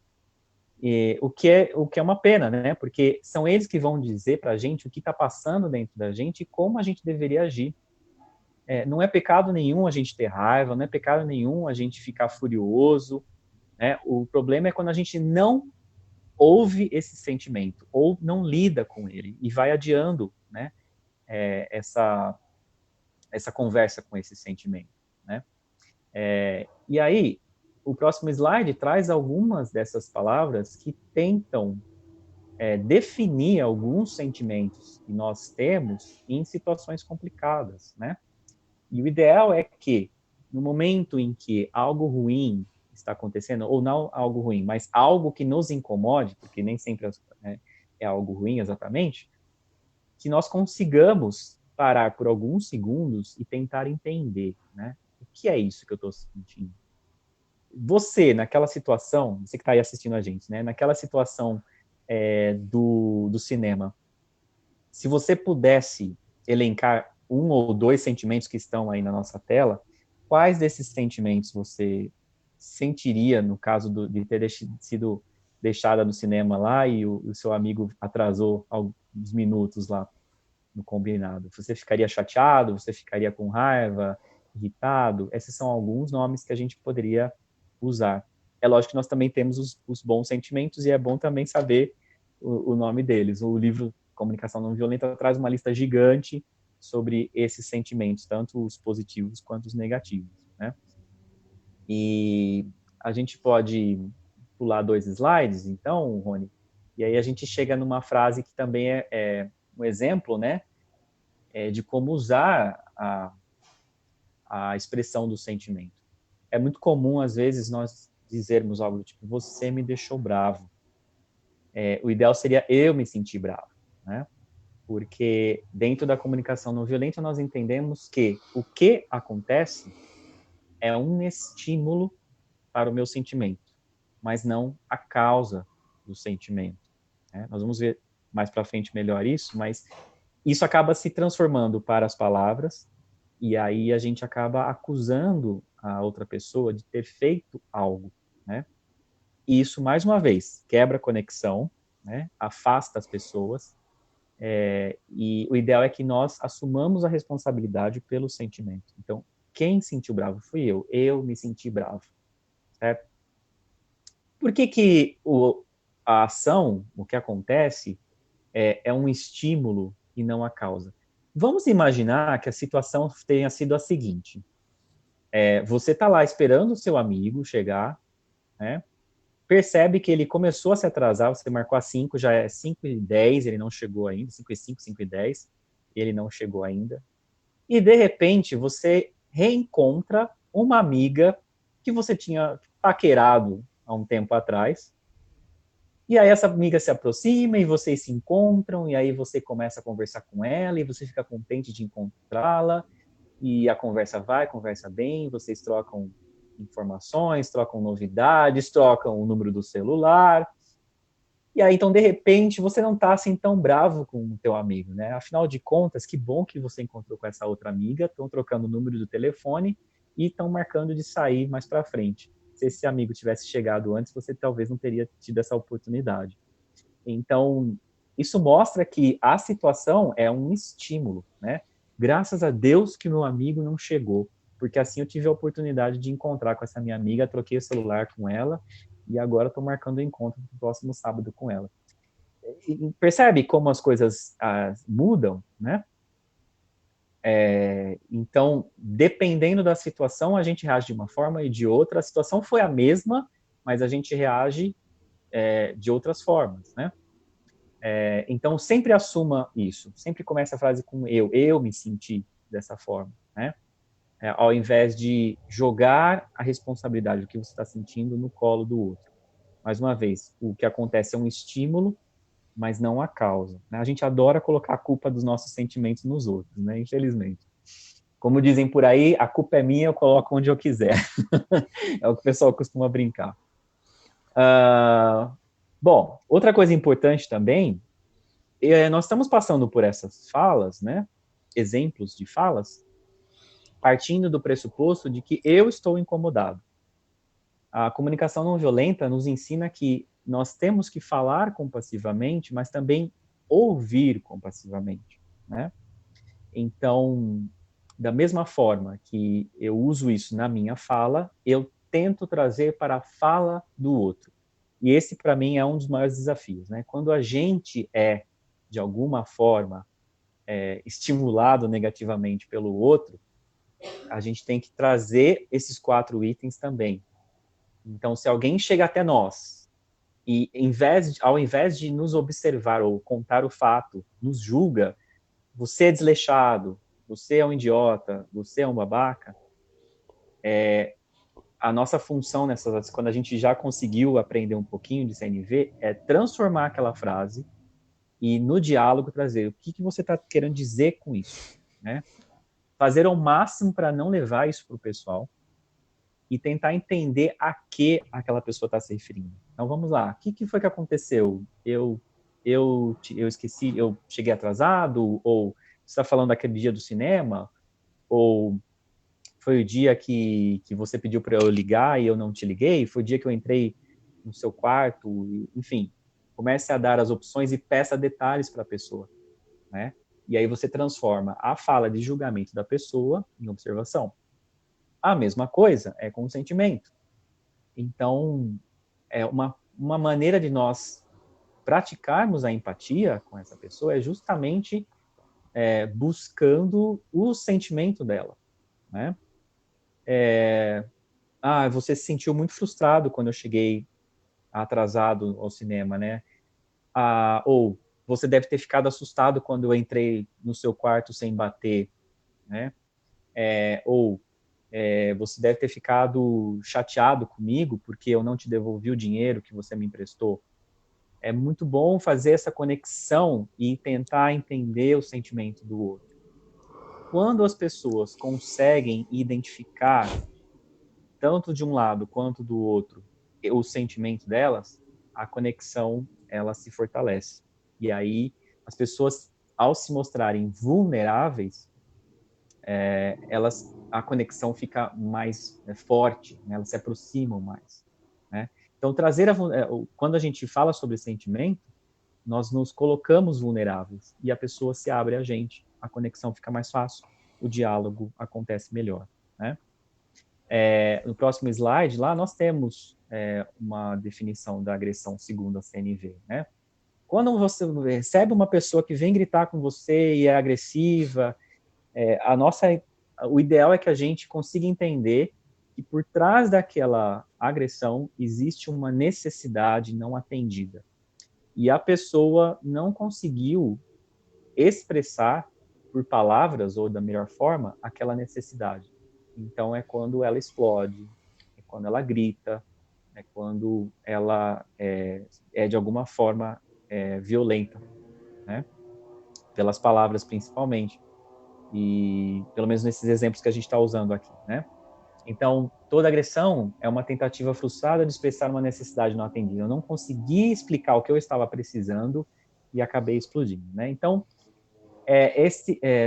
O que é uma pena, né? Porque são eles que vão dizer para a gente o que está passando dentro da gente e como a gente deveria agir. Não é pecado nenhum a gente ter raiva, não é pecado nenhum a gente ficar furioso, né? O problema é quando a gente não ouve esse sentimento ou não lida com ele e vai adiando, né? Essa conversa com esse sentimento, né? E aí, o próximo slide traz algumas dessas palavras que tentam definir alguns sentimentos que nós temos em situações complicadas, né? E o ideal é que, no momento em que algo ruim está acontecendo, ou não algo ruim, mas algo que nos incomode, porque nem sempre é algo ruim exatamente, que nós consigamos parar por alguns segundos e tentar entender, né? O que é isso que eu estou sentindo? Você, naquela situação, você que está aí assistindo a gente, né? Naquela situação do cinema, se você pudesse elencar um ou dois sentimentos que estão aí na nossa tela, quais desses sentimentos você sentiria no caso de ter sido deixada no cinema lá e o seu amigo atrasou alguns minutos lá no combinado? Você ficaria chateado? Você ficaria com raiva? Irritado? Esses são alguns nomes que a gente poderia usar. É lógico que nós também temos os bons sentimentos e é bom também saber o nome deles. O livro Comunicação Não Violenta traz uma lista gigante sobre esses sentimentos, tanto os positivos quanto os negativos, né? E a gente pode pular 2 slides, então, Rony, e aí a gente chega numa frase que também é um exemplo, né, de como usar a expressão do sentimento. É muito comum, às vezes, nós dizermos algo tipo, você me deixou bravo. O ideal seria eu me sentir bravo, né? Porque dentro da comunicação não violenta nós entendemos que o que acontece é um estímulo para o meu sentimento, mas não a causa do sentimento, né? Nós vamos ver mais para frente melhor isso, mas isso acaba se transformando para as palavras e aí a gente acaba acusando a outra pessoa de ter feito algo, né? E isso, mais uma vez, quebra a conexão, né? Afasta as pessoas. E o ideal é que nós assumamos a responsabilidade pelo sentimento. Então, quem sentiu bravo fui eu. Eu me senti bravo. Certo? Por que a ação, o que acontece, é um estímulo e não a causa? Vamos imaginar que a situação tenha sido a seguinte. Você está lá esperando o seu amigo chegar, né? Percebe que ele começou a se atrasar, você marcou às 5, já é 5h10, ele não chegou ainda, 5h05, 5h10, ele não chegou ainda. E, de repente, você reencontra uma amiga que você tinha paquerado há um tempo atrás, e aí essa amiga se aproxima e vocês se encontram, e aí você começa a conversar com ela, e você fica contente de encontrá-la, e a conversa bem, vocês trocam informações, trocam novidades, trocam o número do celular. E aí, então, de repente, você não está assim tão bravo com o teu amigo, né? Afinal de contas, que bom que você encontrou com essa outra amiga, estão trocando o número do telefone e estão marcando de sair mais para frente. Se esse amigo tivesse chegado antes, você talvez não teria tido essa oportunidade. Então, isso mostra que a situação é um estímulo, né? Graças a Deus que meu amigo não chegou, porque assim eu tive a oportunidade de encontrar com essa minha amiga, troquei o celular com ela e agora estou marcando o encontro para o próximo sábado com ela. E percebe como as coisas mudam, né? Então, dependendo da situação, a gente reage de uma forma e de outra. A situação foi a mesma, mas a gente reage de outras formas, né? Então, sempre assuma isso. Sempre comece a frase com eu me senti dessa forma, né? ao invés de jogar a responsabilidade do que você está sentindo no colo do outro. Mais uma vez, o que acontece é um estímulo, mas não a causa, né? A gente adora colocar a culpa dos nossos sentimentos nos outros, né? Infelizmente. Como dizem por aí, a culpa é minha, eu coloco onde eu quiser. É o que o pessoal costuma brincar. Bom, outra coisa importante também, nós estamos passando por essas falas, né? Exemplos de falas, partindo do pressuposto de que eu estou incomodado. A comunicação não violenta nos ensina que nós temos que falar compassivamente, mas também ouvir compassivamente, né? Então, da mesma forma que eu uso isso na minha fala, eu tento trazer para a fala do outro. E esse, para mim, é um dos maiores desafios, né? Quando a gente é, de alguma forma, estimulado negativamente pelo outro, a gente tem que trazer esses 4 itens também. Então, se alguém chega até nós e, ao invés de nos observar ou contar o fato, nos julga, você é desleixado, você é um idiota, você é um babaca, a nossa função nessas, quando a gente já conseguiu aprender um pouquinho de CNV, é transformar aquela frase e no diálogo trazer o que você está querendo dizer com isso, né? Fazer ao máximo para não levar isso para o pessoal e tentar entender a que aquela pessoa está se referindo. Então vamos lá, o que foi que aconteceu? Eu esqueci, eu cheguei atrasado? Ou você está falando daquele dia do cinema? Ou foi o dia que você pediu para eu ligar e eu não te liguei? Foi o dia que eu entrei no seu quarto? Enfim, comece a dar as opções e peça detalhes para a pessoa, né? E aí você transforma a fala de julgamento da pessoa em observação. A mesma coisa é com o sentimento. Então, é uma maneira de nós praticarmos a empatia com essa pessoa é justamente buscando o sentimento dela, né? Você se sentiu muito frustrado quando eu cheguei atrasado ao cinema, né? Ou você deve ter ficado assustado quando eu entrei no seu quarto sem bater, né? Ou você deve ter ficado chateado comigo porque eu não te devolvi o dinheiro que você me emprestou. É muito bom fazer essa conexão e tentar entender o sentimento do outro. Quando as pessoas conseguem identificar, tanto de um lado quanto do outro, o sentimento delas, a conexão ela se fortalece. E aí as pessoas, ao se mostrarem vulneráveis, a conexão fica mais forte, né? Elas se aproximam mais, né? Então, quando a gente fala sobre sentimento, nós nos colocamos vulneráveis e a pessoa se abre a gente, a conexão fica mais fácil, o diálogo acontece melhor, né? No próximo slide, lá nós temos uma definição da agressão segundo a CNV, né? Quando você recebe uma pessoa que vem gritar com você e é agressiva, o ideal é que a gente consiga entender que por trás daquela agressão existe uma necessidade não atendida. E a pessoa não conseguiu expressar por palavras ou da melhor forma aquela necessidade. Então é quando ela explode, é quando ela grita, é quando ela de alguma forma violenta, né? Pelas palavras principalmente. E pelo menos nesses exemplos que a gente está usando aqui, né? Então, toda agressão é uma tentativa frustrada de expressar uma necessidade não atendida. Eu não consegui explicar o que eu estava precisando e acabei explodindo, né? Então,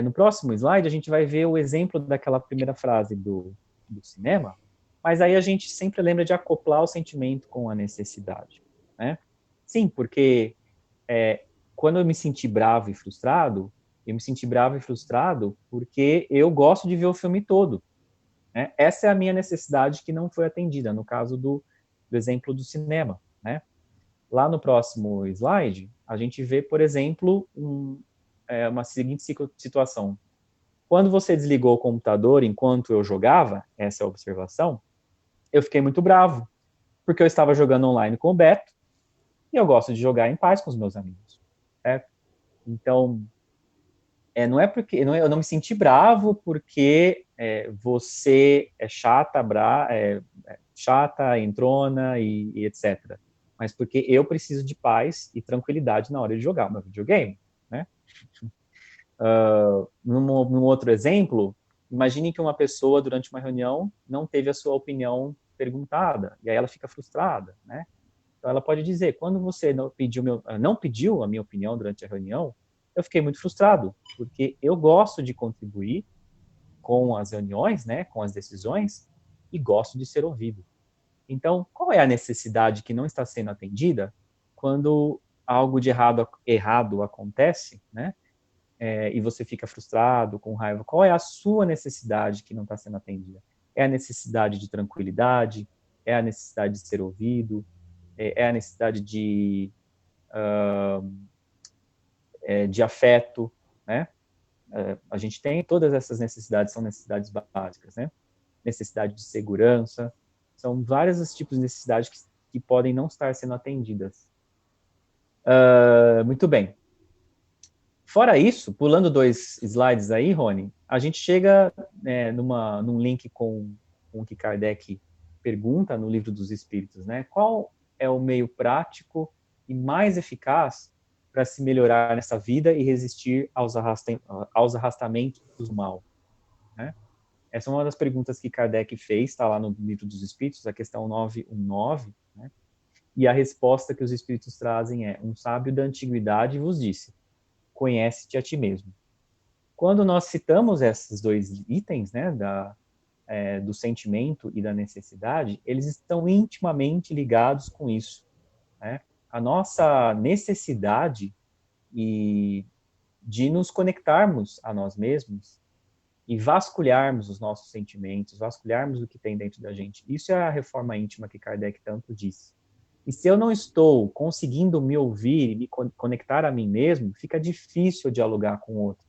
no próximo slide, a gente vai ver o exemplo daquela primeira frase do cinema, mas aí a gente sempre lembra de acoplar o sentimento com a necessidade, né? Sim, porque quando eu me senti bravo e frustrado, eu me senti bravo e frustrado porque eu gosto de ver o filme todo, né? Essa é a minha necessidade que não foi atendida, no caso do exemplo do cinema, né? Lá no próximo slide, a gente vê, por exemplo, uma seguinte situação. Quando você desligou o computador enquanto eu jogava, essa é a observação, eu fiquei muito bravo, porque eu estava jogando online com o Beto, e eu gosto de jogar em paz com os meus amigos, certo? Então, não é porque eu não me senti bravo porque você é chata, chata, entrona e etc. Mas porque eu preciso de paz e tranquilidade na hora de jogar o meu videogame, né? Num outro exemplo, imagine que uma pessoa, durante uma reunião, não teve a sua opinião perguntada, e aí ela fica frustrada, né? Então, ela pode dizer, quando você não pediu a minha opinião durante a reunião, eu fiquei muito frustrado, porque eu gosto de contribuir com as reuniões, né, com as decisões, e gosto de ser ouvido. Então, qual é a necessidade que não está sendo atendida quando algo de errado acontece, né? E você fica frustrado, com raiva? Qual é a sua necessidade que não está sendo atendida? É a necessidade de tranquilidade? É a necessidade de ser ouvido? É a necessidade de afeto, né? A gente tem todas essas necessidades, são necessidades básicas, né? Necessidade de segurança, são vários os tipos de necessidades que podem não estar sendo atendidas. Muito bem. Fora isso, pulando 2 slides aí, Rony, a gente chega num link com o que Kardec pergunta no Livro dos Espíritos, né? Qual é o meio prático e mais eficaz para se melhorar nessa vida e resistir aos arrastamentos do mal, né? Essa é uma das perguntas que Kardec fez, está lá no Livro dos Espíritos, a questão 919, né? E a resposta que os Espíritos trazem é: um sábio da antiguidade vos disse, conhece-te a ti mesmo. Quando nós citamos esses 2 itens, né, do sentimento e da necessidade, eles estão intimamente ligados com isso, né? A nossa necessidade de nos conectarmos a nós mesmos e vasculharmos os nossos sentimentos, vasculharmos o que tem dentro da gente. Isso é a reforma íntima que Kardec tanto disse. E se eu não estou conseguindo me ouvir e me conectar a mim mesmo, fica difícil dialogar com o outro.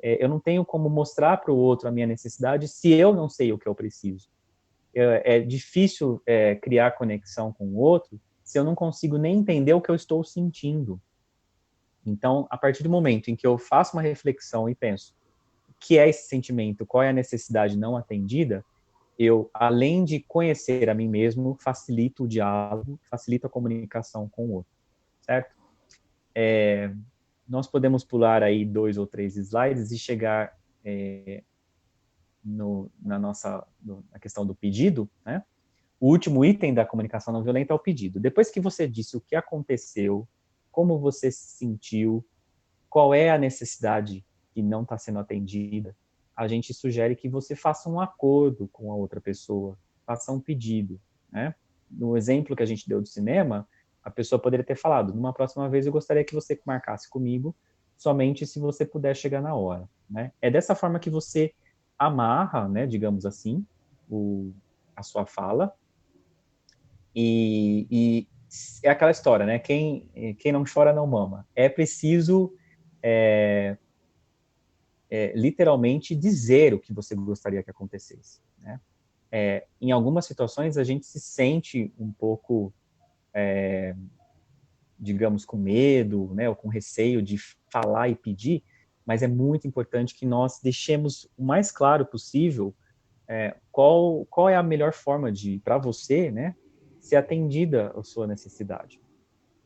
Eu não tenho como mostrar para o outro a minha necessidade se eu não sei o que eu preciso. É difícil criar conexão com o outro se eu não consigo nem entender o que eu estou sentindo. Então, a partir do momento em que eu faço uma reflexão e penso, o que é esse sentimento, qual é a necessidade não atendida, eu, além de conhecer a mim mesmo, facilito o diálogo, facilito a comunicação com o outro, certo? Nós podemos pular aí 2 ou 3 slides e chegar na questão do pedido, né? O último item da comunicação não violenta é o pedido. Depois que você disse o que aconteceu, como você se sentiu, qual é a necessidade que não está sendo atendida, a gente sugere que você faça um acordo com a outra pessoa, faça um pedido, né? No exemplo que a gente deu do cinema, a pessoa poderia ter falado, numa próxima vez eu gostaria que você marcasse comigo somente se você puder chegar na hora, né? É dessa forma que você amarra, né, digamos assim, a sua fala, e é aquela história, né? Quem não chora não mama. É preciso literalmente dizer o que você gostaria que acontecesse, né? Em algumas situações a gente se sente um pouco, digamos, com medo, né, ou com receio de falar e pedir, mas é muito importante que nós deixemos o mais claro possível qual é a melhor forma de, para você, né, ser atendida a sua necessidade.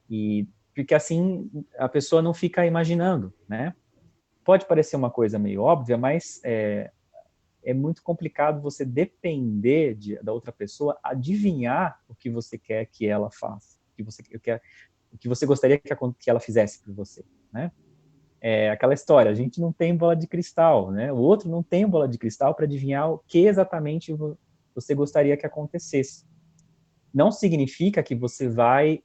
E porque assim a pessoa não fica imaginando, né? Pode parecer uma coisa meio óbvia, mas é muito complicado você depender da outra pessoa adivinhar o que você quer que ela faça, o que você gostaria que ela fizesse por você, né? É aquela história, a gente não tem bola de cristal, né? O outro não tem bola de cristal para adivinhar o que exatamente você gostaria que acontecesse. Não significa que você vai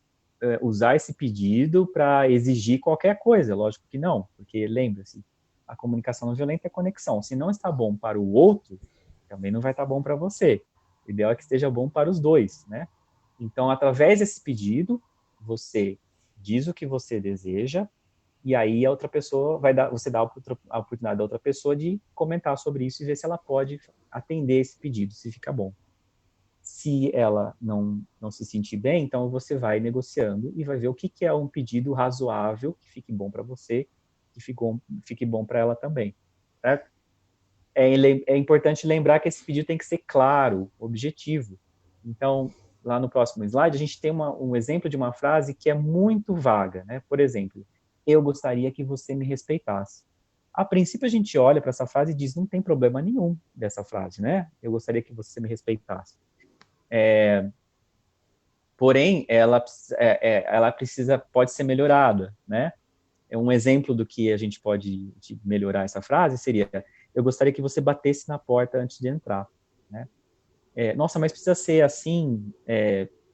usar esse pedido para exigir qualquer coisa, lógico que não, porque lembre-se, a comunicação não violenta é conexão. Se não está bom para o outro, também não vai estar bom para você. O ideal é que esteja bom para os dois, né? Então, através desse pedido, você diz o que você deseja e aí a outra pessoa você dá a oportunidade da outra pessoa de comentar sobre isso e ver se ela pode atender esse pedido, se fica bom. Se ela não se sentir bem, então você vai negociando e vai ver o que é um pedido razoável, que fique bom para você, que fique bom para ela também, certo? é importante lembrar que esse pedido tem que ser claro, objetivo. Então, lá no próximo slide, a gente tem um exemplo de uma frase que é muito vaga, né? Por exemplo, eu gostaria que você me respeitasse. A princípio, a gente olha para essa frase e diz, não tem problema nenhum dessa frase, né? Eu gostaria que você me respeitasse. Porém, ela pode ser melhorada, né? Um exemplo do que a gente pode melhorar essa frase seria, eu gostaria que você batesse na porta antes de entrar, né? Nossa, mas precisa ser assim,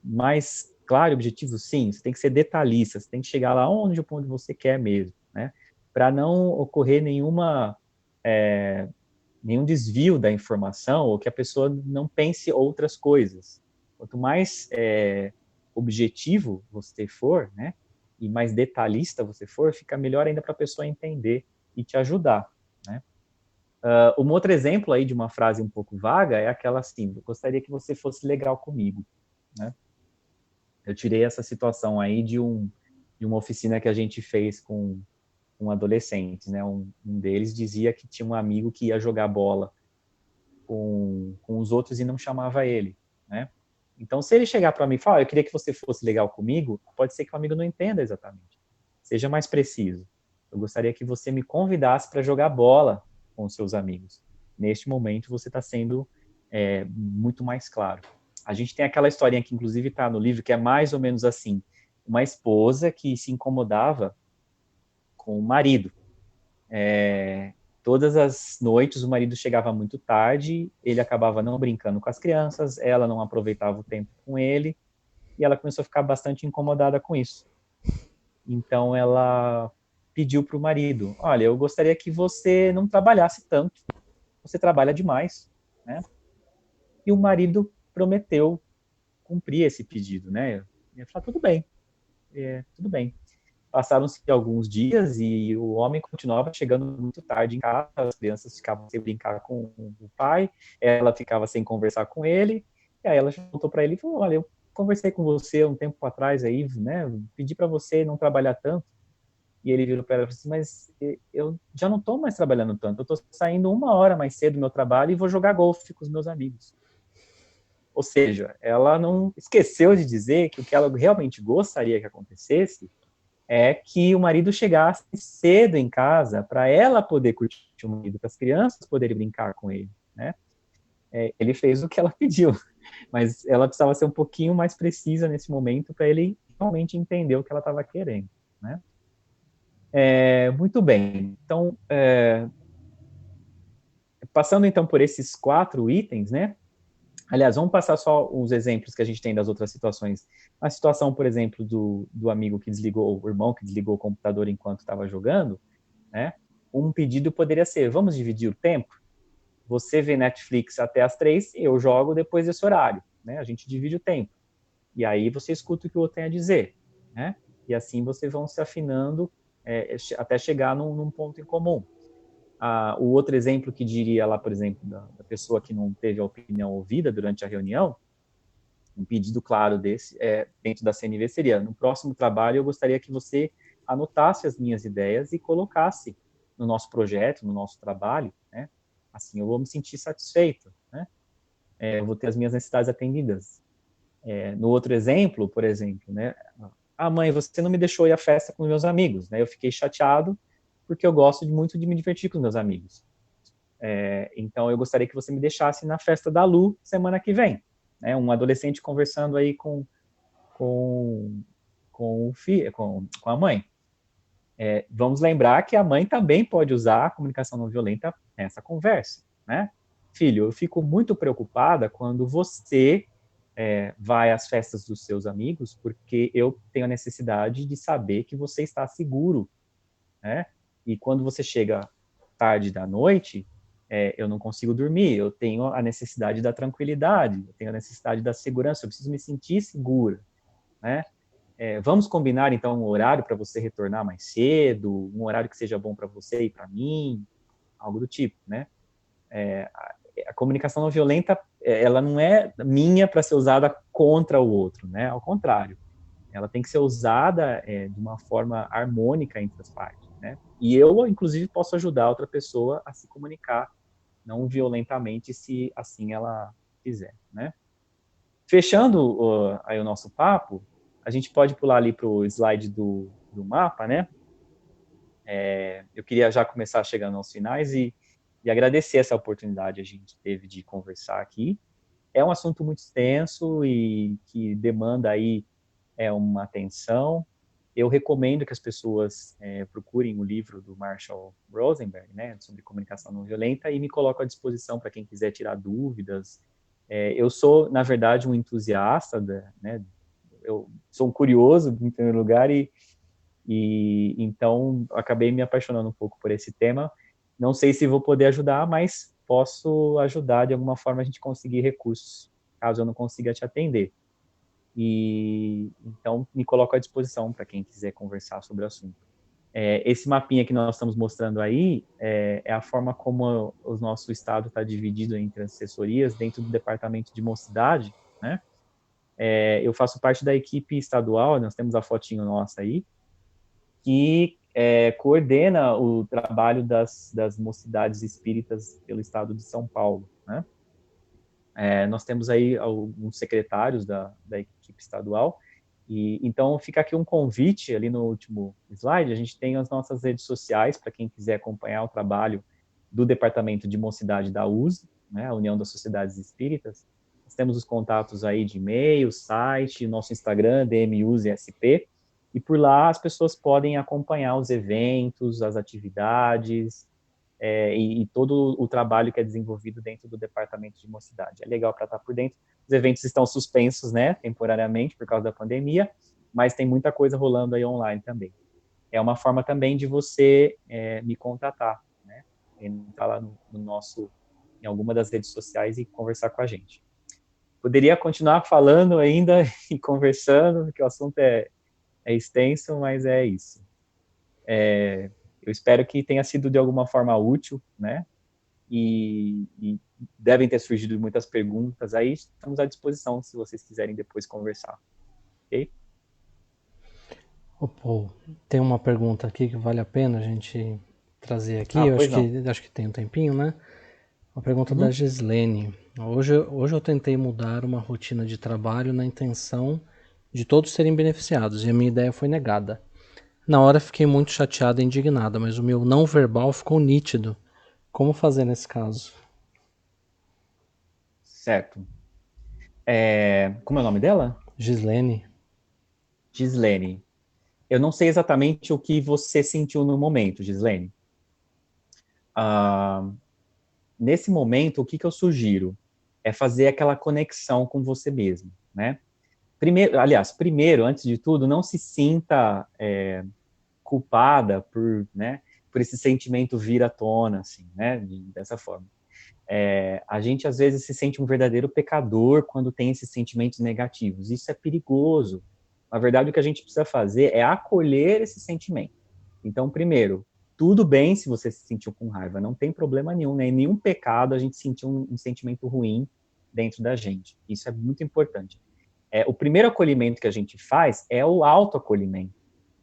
mais claro e objetivo? Sim, você tem que ser detalhista, você tem que chegar lá onde você quer mesmo, né? Para não ocorrer nenhum desvio da informação ou que a pessoa não pense outras coisas. Quanto mais objetivo você for, né, e mais detalhista você for, fica melhor ainda para a pessoa entender e te ajudar, né? Um outro exemplo aí de uma frase um pouco vaga é aquela assim, eu gostaria que você fosse legal comigo, né? Eu tirei essa situação aí de uma oficina que a gente fez com adolescentes, né? Um deles dizia que tinha um amigo que ia jogar bola com os outros e não chamava ele, né? Então, se ele chegar para mim e falar, eu queria que você fosse legal comigo, pode ser que o amigo não entenda exatamente. Seja mais preciso. Eu gostaria que você me convidasse para jogar bola com os seus amigos. Neste momento, você está sendo muito mais claro. A gente tem aquela historinha que, inclusive, está no livro, que é mais ou menos assim. Uma esposa que se incomodava com o marido. Todas as noites o marido chegava muito tarde, ele acabava não brincando com as crianças, ela não aproveitava o tempo com ele, e ela começou a ficar bastante incomodada com isso. Então ela pediu para o marido, olha, eu gostaria que você não trabalhasse tanto, você trabalha demais, né? E o marido prometeu cumprir esse pedido, né? Ele falou, tudo bem, tudo bem. Passaram-se alguns dias e o homem continuava chegando muito tarde em casa, as crianças ficavam sem brincar com o pai, ela ficava sem conversar com ele, e aí ela voltou para ele e falou, olha, eu conversei com você um tempo atrás aí, né, pedi para você não trabalhar tanto, e ele virou para ela e falou assim, mas eu já não estou mais trabalhando tanto, eu estou saindo 1 hora mais cedo do meu trabalho e vou jogar golfe com os meus amigos. Ou seja, ela não esqueceu de dizer que o que ela realmente gostaria que acontecesse é que o marido chegasse cedo em casa para ela poder curtir o marido, para as crianças poderem brincar com ele, né? Ele fez o que ela pediu, mas ela precisava ser um pouquinho mais precisa nesse momento para ele realmente entender o que ela estava querendo, né? Muito bem. Então, passando então por esses 4 itens, né? Aliás, vamos passar só os exemplos que a gente tem das outras situações. A situação, por exemplo, do amigo que desligou, o irmão que desligou o computador enquanto estava jogando, né? Um pedido poderia ser, vamos dividir o tempo? Você vê Netflix até as 3, eu jogo depois desse horário, né? A gente divide o tempo. E aí você escuta o que o outro tem a dizer, né? E assim vocês vão se afinando até chegar num ponto em comum. O outro exemplo que diria lá, por exemplo, da pessoa que não teve a opinião ouvida durante a reunião, um pedido claro desse dentro da CNV seria, no próximo trabalho eu gostaria que você anotasse as minhas ideias e colocasse no nosso projeto, no nosso trabalho, né? Assim eu vou me sentir satisfeito, né? Eu vou ter as minhas necessidades atendidas. No outro exemplo, por exemplo, né? Mãe, você não me deixou ir à festa com meus amigos, né? Eu fiquei chateado porque eu gosto muito de me divertir com os meus amigos. Então, eu gostaria que você me deixasse na festa da Lu semana que vem. Né? Um adolescente conversando aí com a mãe. Vamos lembrar que a mãe também pode usar a comunicação não violenta nessa conversa. Né? Filho, eu fico muito preocupada quando você vai às festas dos seus amigos, porque eu tenho a necessidade de saber que você está seguro. Né? E quando você chega tarde da noite, eu não consigo dormir, eu tenho a necessidade da tranquilidade, eu tenho a necessidade da segurança, eu preciso me sentir segura, né? Vamos combinar, então, um horário para você retornar mais cedo, um horário que seja bom para você e para mim, algo do tipo, né? A comunicação não violenta, ela não é minha para ser usada contra o outro, né? Ao contrário, ela tem que ser usada de uma forma harmônica entre as partes, né? E eu, inclusive, posso ajudar outra pessoa a se comunicar não violentamente, se assim ela quiser, né? Fechando aí o nosso papo, a gente pode pular ali para o slide do mapa, né? Eu queria já começar chegando aos finais e agradecer essa oportunidade que a gente teve de conversar aqui. É um assunto muito extenso e que demanda aí uma atenção. Eu recomendo que as pessoas procurem o livro do Marshall Rosenberg, né, sobre comunicação não violenta, e me coloco à disposição para quem quiser tirar dúvidas. Eu sou, na verdade, um entusiasta, né, eu sou um curioso, em primeiro lugar, e então acabei me apaixonando um pouco por esse tema. Não sei se vou poder ajudar, mas posso ajudar de alguma forma a gente conseguir recursos, caso eu não consiga te atender. E então me coloco à disposição para quem quiser conversar sobre o assunto. Esse mapinha que nós estamos mostrando aí é a forma como o nosso estado está dividido entre as assessorias dentro do departamento de mocidade, né? Eu faço parte da equipe estadual, nós temos a fotinho nossa aí, que coordena o trabalho das mocidades espíritas pelo estado de São Paulo, né? Nós temos aí alguns secretários da equipe estadual, e então fica aqui um convite, ali no último slide, a gente tem as nossas redes sociais, para quem quiser acompanhar o trabalho do Departamento de Mocidade da USE, né, a União das Sociedades Espíritas. Nós temos os contatos aí de e-mail, site, nosso Instagram, DMUSESP, e por lá as pessoas podem acompanhar os eventos, as atividades, e todo o trabalho que é desenvolvido dentro do departamento de mocidade. É legal para estar por dentro. Os eventos estão suspensos, né, temporariamente, por causa da pandemia, mas tem muita coisa rolando aí online também. É uma forma também de você me contatar, né, entrar lá no nosso, em alguma das redes sociais e conversar com a gente. Poderia continuar falando ainda e conversando, porque o assunto é extenso, mas é isso. Eu espero que tenha sido de alguma forma útil, né? E devem ter surgido muitas perguntas aí, estamos à disposição se vocês quiserem depois conversar, ok? Ô, Paul, tem uma pergunta aqui que vale a pena a gente trazer aqui. Eu Pois não. acho que tem um tempinho, né? Uma pergunta da Uhum. Gislene. Hoje eu tentei mudar uma rotina de trabalho na intenção de todos serem beneficiados e a minha ideia foi negada. Na hora fiquei muito chateada e indignada, mas o meu não verbal ficou nítido. Como fazer nesse caso? Certo. Como é o nome dela? Gislene? Gislene. Eu não sei exatamente o que você sentiu no momento, Gislene. Nesse momento, o que eu sugiro? É fazer aquela conexão com você mesmo, né? Primeiro, antes de tudo, não se sinta culpada né, por esse sentimento vir à tona, assim, né, dessa forma. A gente, às vezes, se sente um verdadeiro pecador quando tem esses sentimentos negativos. Isso é perigoso. Na verdade, o que a gente precisa fazer é acolher esse sentimento. Então, primeiro, tudo bem se você se sentiu com raiva, não tem problema nenhum, né? Nenhum pecado a gente sentir um sentimento ruim dentro da gente. Isso é muito importante. O primeiro acolhimento que a gente faz é o autoacolhimento,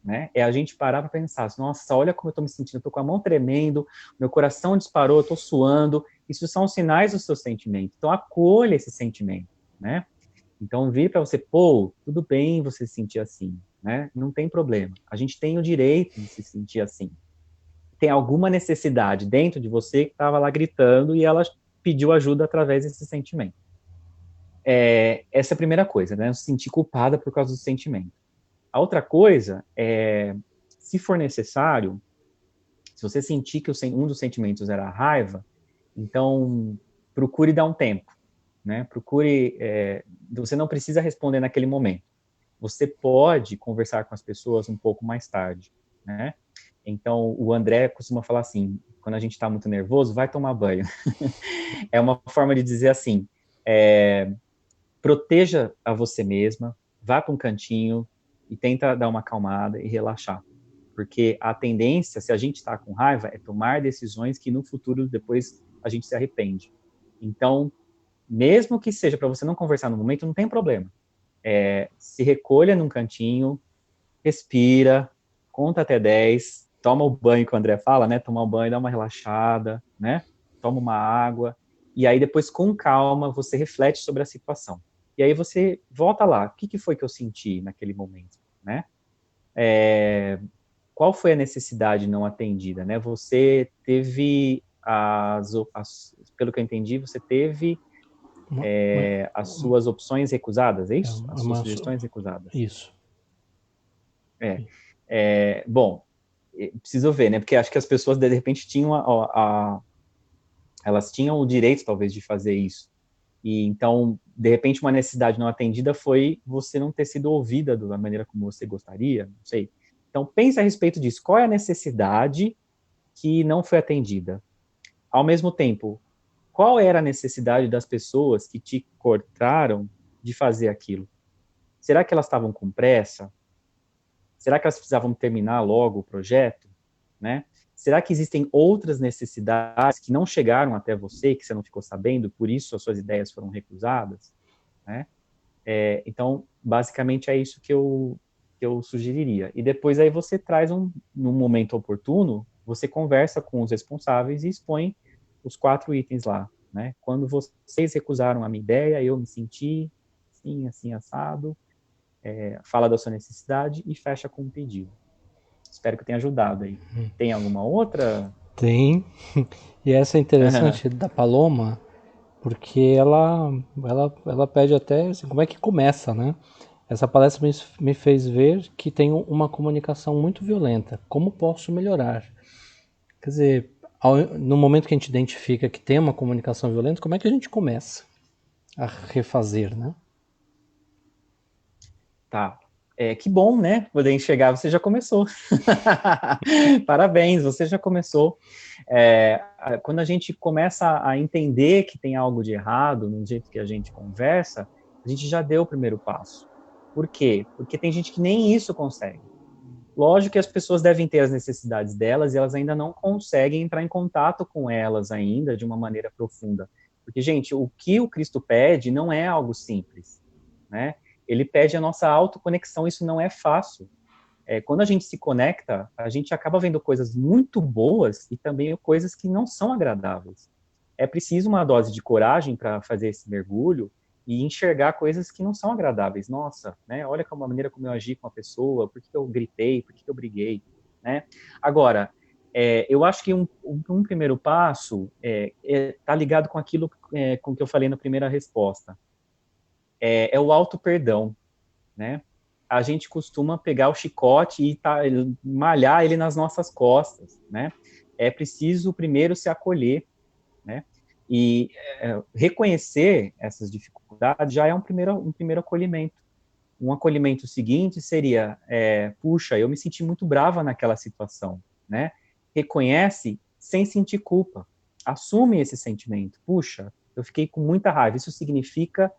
né? É a gente parar para pensar, nossa, olha como eu estou me sentindo, eu estou com a mão tremendo, meu coração disparou, eu estou suando. Isso são sinais do seu sentimento. Então, acolha esse sentimento, né? Então, vir para você, pô, tudo bem você se sentir assim, né? Não tem problema. A gente tem o direito de se sentir assim. Tem alguma necessidade dentro de você que estava lá gritando e ela pediu ajuda através desse sentimento. Essa é a primeira coisa, né? Se sentir culpada por causa do sentimento. A outra coisa é, se for necessário, se você sentir que um dos sentimentos era a raiva, então procure dar um tempo, né? Você não precisa responder naquele momento. Você pode conversar com as pessoas um pouco mais tarde, né? Então, o André costuma falar assim, quando a gente está muito nervoso, vai tomar banho. É uma forma de dizer assim, proteja a você mesma, vá para um cantinho e tenta dar uma acalmada e relaxar. Porque a tendência, se a gente está com raiva, é tomar decisões que no futuro, depois, a gente se arrepende. Então, mesmo que seja para você não conversar no momento, não tem problema. Se recolha num cantinho, respira, conta até 10, toma o banho que o André fala, né? Tomar o banho, dá uma relaxada, né? toma uma água, e aí depois, com calma, você reflete sobre a situação. E aí você volta lá, o que foi que eu senti naquele momento, né? Qual foi a necessidade não atendida, né? Você teve pelo que eu entendi, você teve as suas opções recusadas, é isso? As suas sugestões recusadas. Isso. Bom, preciso ver, né? Porque acho que as pessoas, de repente, tinham elas tinham o direito, talvez, de fazer isso. E então, de repente, uma necessidade não atendida foi você não ter sido ouvida da maneira como você gostaria, não sei. Então, pense a respeito disso. Qual é a necessidade que não foi atendida? Ao mesmo tempo, qual era a necessidade das pessoas que te cortaram de fazer aquilo? Será que elas estavam com pressa? Será que elas precisavam terminar logo o projeto? Né? Será que existem outras necessidades que não chegaram até você, que você não ficou sabendo, por isso as suas ideias foram recusadas? Né? Então, basicamente é isso que eu sugeriria. E depois aí você traz num momento oportuno, você conversa com os responsáveis e expõe os 4 itens lá. Né? Quando vocês recusaram a minha ideia, eu me senti assim, assim, assado, fala da sua necessidade e fecha com um pedido. Espero que tenha ajudado aí. Tem alguma outra? Tem. E essa é interessante da Paloma, porque ela pede até assim, como é que começa, né? Essa palestra me fez ver que tem uma comunicação muito violenta. Como posso melhorar? Quer dizer, no momento que a gente identifica que tem uma comunicação violenta, como é que a gente começa a refazer, né? Tá. Que bom, né? Poder enxergar, você já começou. Parabéns, você já começou. Quando a gente começa a entender que tem algo de errado no jeito que a gente conversa, a gente já deu o primeiro passo. Por quê? Porque tem gente que nem isso consegue. Lógico que as pessoas devem ter as necessidades delas e elas ainda não conseguem entrar em contato com elas ainda de uma maneira profunda. Porque, gente, o que o Cristo pede não é algo simples, né? Ele pede a nossa autoconexão, isso não é fácil. Quando a gente se conecta, a gente acaba vendo coisas muito boas e também coisas que não são agradáveis. É preciso uma dose de coragem para fazer esse mergulho e enxergar coisas que não são agradáveis. Nossa, né? Olha como a maneira como eu agi com a pessoa, por que eu gritei, por que eu briguei, né? Agora, eu acho que um primeiro passo está ligado com aquilo com que eu falei na primeira resposta. É o auto-perdão, né? A gente costuma pegar o chicote e malhar ele nas nossas costas, né? É preciso primeiro se acolher, né? E reconhecer essas dificuldades já é um primeiro acolhimento. Um acolhimento seguinte seria, puxa, eu me senti muito brava naquela situação, né? Reconhece sem sentir culpa. Assume esse sentimento. Puxa, eu fiquei com muita raiva. Isso significa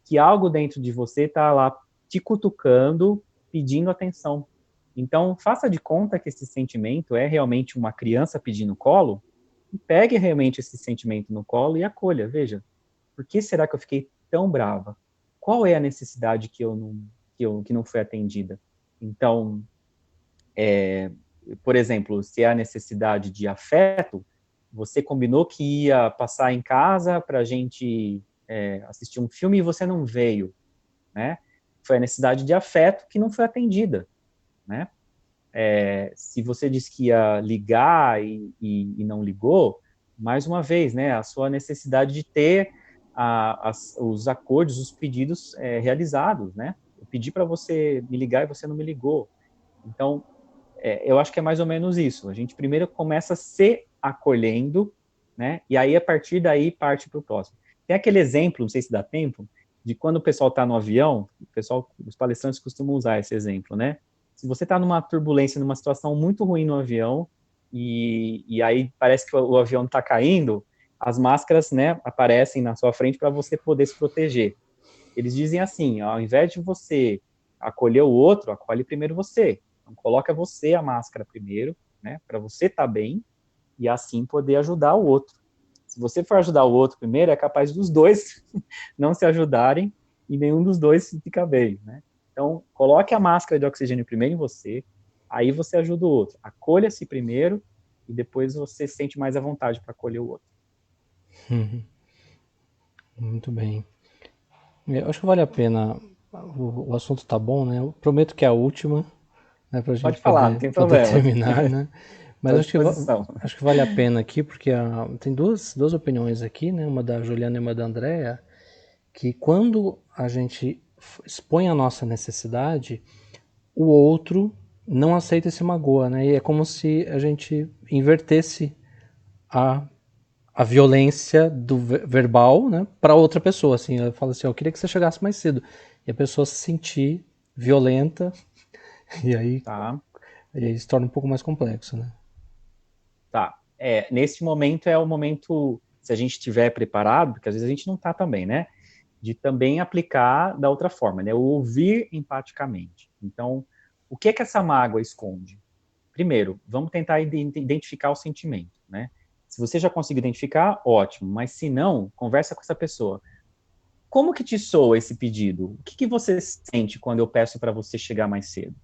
que algo dentro de você está lá te cutucando, pedindo atenção. Então, faça de conta que esse sentimento é realmente uma criança pedindo colo, e pegue realmente esse sentimento no colo e acolha. Veja, por que será que eu fiquei tão brava? Qual é a necessidade que não foi atendida? Então, por exemplo, se é a necessidade de afeto, você combinou que ia passar em casa para a gente assistir um filme e você não veio, né? Foi a necessidade de afeto que não foi atendida, né? Se você disse que ia ligar e não ligou, mais uma vez, né? A sua necessidade de ter os acordos, os pedidos realizados, né? Eu pedi para você me ligar e você não me ligou. Então, eu acho que é mais ou menos isso. A gente primeiro começa se acolhendo, né? E aí, a partir daí, parte para o próximo. Tem aquele exemplo, não sei se dá tempo, de quando o pessoal está no avião, os palestrantes costumam usar esse exemplo, né? Se você está numa turbulência, numa situação muito ruim no avião, e aí parece que o avião está caindo, as máscaras, né, aparecem na sua frente para você poder se proteger. Eles dizem assim, ao invés de você acolher o outro, acolhe primeiro você. Então, coloca você a máscara primeiro, né, para você estar bem, e assim poder ajudar o outro. Se você for ajudar o outro primeiro, é capaz dos dois não se ajudarem e nenhum dos dois fica bem, né? Então, coloque a máscara de oxigênio primeiro em você, aí você ajuda o outro. Acolha-se primeiro e depois você sente mais à vontade para acolher o outro. Uhum. Muito bem. Eu acho que vale a pena. O assunto tá bom, né? Eu prometo que é a última, né, para a gente Pode falar, não tem poder problema. terminar, né? Mas Estou à disposição. acho que vale a pena aqui, porque tem duas opiniões aqui, né? Uma da Juliana e uma da Andrea, que quando a gente expõe a nossa necessidade, o outro não aceita e se magoa, né? E é como se a gente invertesse a, a violência do verbal, né, para outra pessoa, assim, ela fala assim, eu queria que você chegasse mais cedo, e a pessoa se sentir violenta, e Tá, aí se torna um pouco mais complexo, né? tá. Nesse momento é o momento, se a gente estiver preparado, porque às vezes a gente não está também, né? De também aplicar da outra forma, né? O ouvir empaticamente. Então, o que é que essa mágoa esconde? Primeiro, vamos tentar identificar o sentimento, né? Se você já conseguiu identificar, ótimo, mas se não, conversa com essa pessoa. Como que te soa esse pedido? O que você sente quando eu peço para você chegar mais cedo?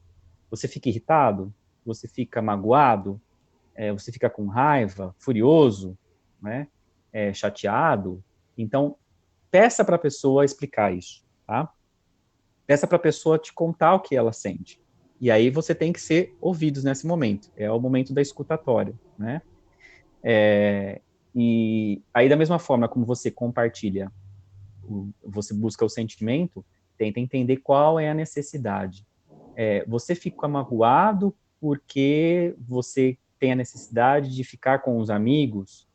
Você fica irritado? Você fica magoado? Você fica com raiva, furioso, né? Chateado? Então, peça para a pessoa explicar isso, tá? Peça para a pessoa te contar o que ela sente. E aí você tem que ser ouvidos nesse momento. É o momento da escutatória, né? E aí, da mesma forma como você compartilha, você busca o sentimento, tenta entender qual é a necessidade. Você fica magoado porque você tem a necessidade de ficar com os amigos?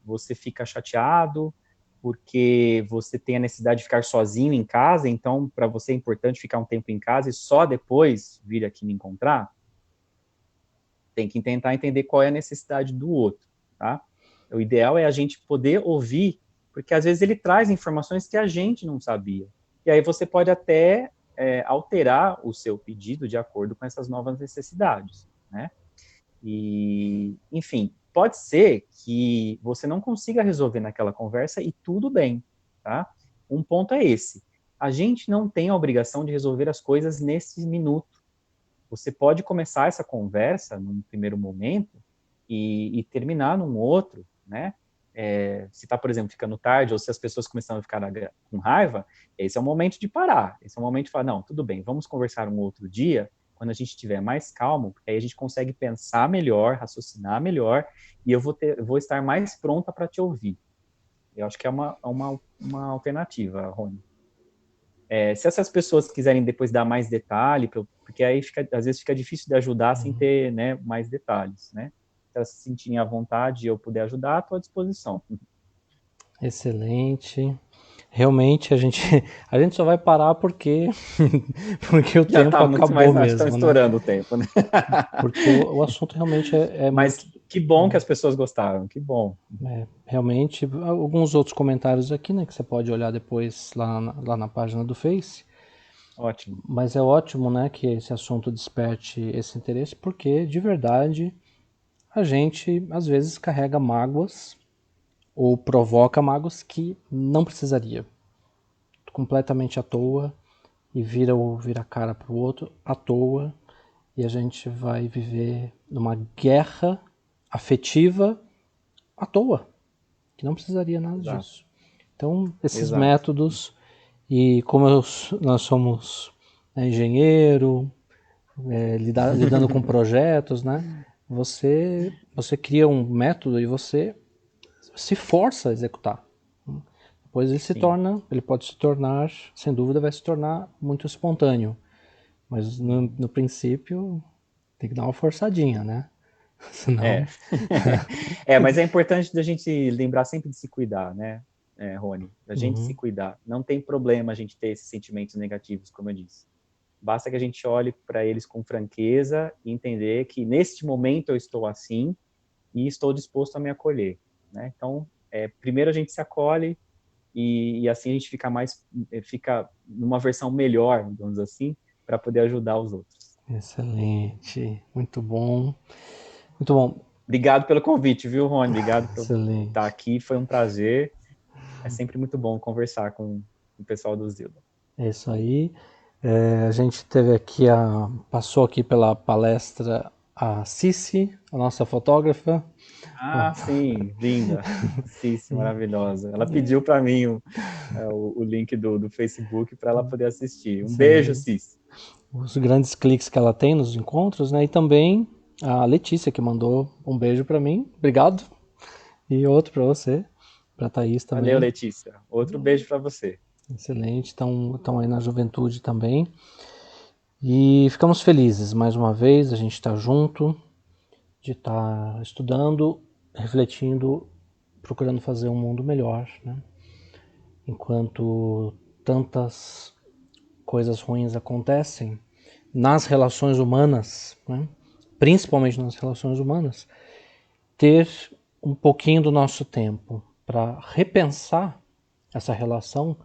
Você fica chateado porque você tem a necessidade de ficar sozinho em casa, então para você é importante ficar um tempo em casa e só depois vir aqui me encontrar? Tem que tentar entender qual é a necessidade do outro, tá? O ideal é a gente poder ouvir, porque às vezes ele traz informações que a gente não sabia. E aí você pode até alterar o seu pedido de acordo com essas novas necessidades, né? E, enfim, pode ser que você não consiga resolver naquela conversa e tudo bem, tá? Um ponto é esse. A gente não tem a obrigação de resolver as coisas nesse minuto. Você pode começar essa conversa num primeiro momento e terminar num outro, né? Se está, por exemplo, ficando tarde ou se as pessoas começam a ficar com raiva, esse é o momento de parar. Esse é o momento de falar, não, tudo bem, vamos conversar um outro dia, quando a gente estiver mais calmo, porque aí a gente consegue pensar melhor, raciocinar melhor, e eu vou estar mais pronta para te ouvir. Eu acho que é uma alternativa, Rony. Se essas pessoas quiserem depois dar mais detalhe, porque aí às vezes fica difícil de ajudar sem ter, né, mais detalhes, né? Se elas se sentirem à vontade e eu puder ajudar, estou à disposição. Excelente. Realmente a gente só vai parar porque porque o Já tempo está muito mais, acabou nós estamos mesmo, né? estourando o tempo, né? Porque o assunto realmente é muito. Mas que bom que as pessoas gostaram, que bom. Realmente, alguns outros comentários aqui, né, que você pode olhar depois lá na página do Face. Ótimo. Mas é ótimo, né, que esse assunto desperte esse interesse, porque de verdade a gente às vezes carrega mágoas ou provoca mágoas que não precisaria, completamente à toa, e vira a cara pro outro à toa, e a gente vai viver numa guerra afetiva à toa, que não precisaria nada Exato, disso. Então, esses exato. métodos, e como nós somos, né, engenheiro, lidando com projetos, né? Você cria um método e você se força a executar. Depois Sim. ele pode se tornar, sem dúvida, vai se tornar muito espontâneo. Mas no princípio tem que dar uma forçadinha, né? É. Senão. Mas é importante da gente lembrar sempre de se cuidar, né, Rony? Da gente se Uhum. cuidar. Não tem problema a gente ter esses sentimentos negativos, como eu disse. Basta que a gente olhe para eles com franqueza e entender que neste momento eu estou assim e estou disposto a me acolher, né? Então, primeiro a gente se acolhe e assim a gente fica numa versão melhor, digamos assim, para poder ajudar os outros. Excelente, muito bom, muito bom, Obrigado pelo convite, viu, Rony? Obrigado por estar excelente. aqui, foi um prazer. É sempre muito bom conversar com o pessoal do Zilda. É isso aí. A gente passou aqui pela palestra a Cici, a nossa fotógrafa. Ah, sim, linda. Sim, sim, maravilhosa. Ela pediu para mim o link do Facebook para ela poder assistir. Um beijo, Sim, Cis. os grandes cliques que ela tem nos encontros, né? E também a Letícia, que mandou um beijo para mim. Obrigado. E outro para você, para Thaís Valeu, também. Letícia. Outro beijo para você. Excelente, estão aí na juventude também. E ficamos felizes mais uma vez, a gente está junto, de estar estudando, refletindo, procurando fazer um mundo melhor, né? Enquanto tantas coisas ruins acontecem nas relações humanas, né? Principalmente nas relações humanas, ter um pouquinho do nosso tempo para repensar essa relação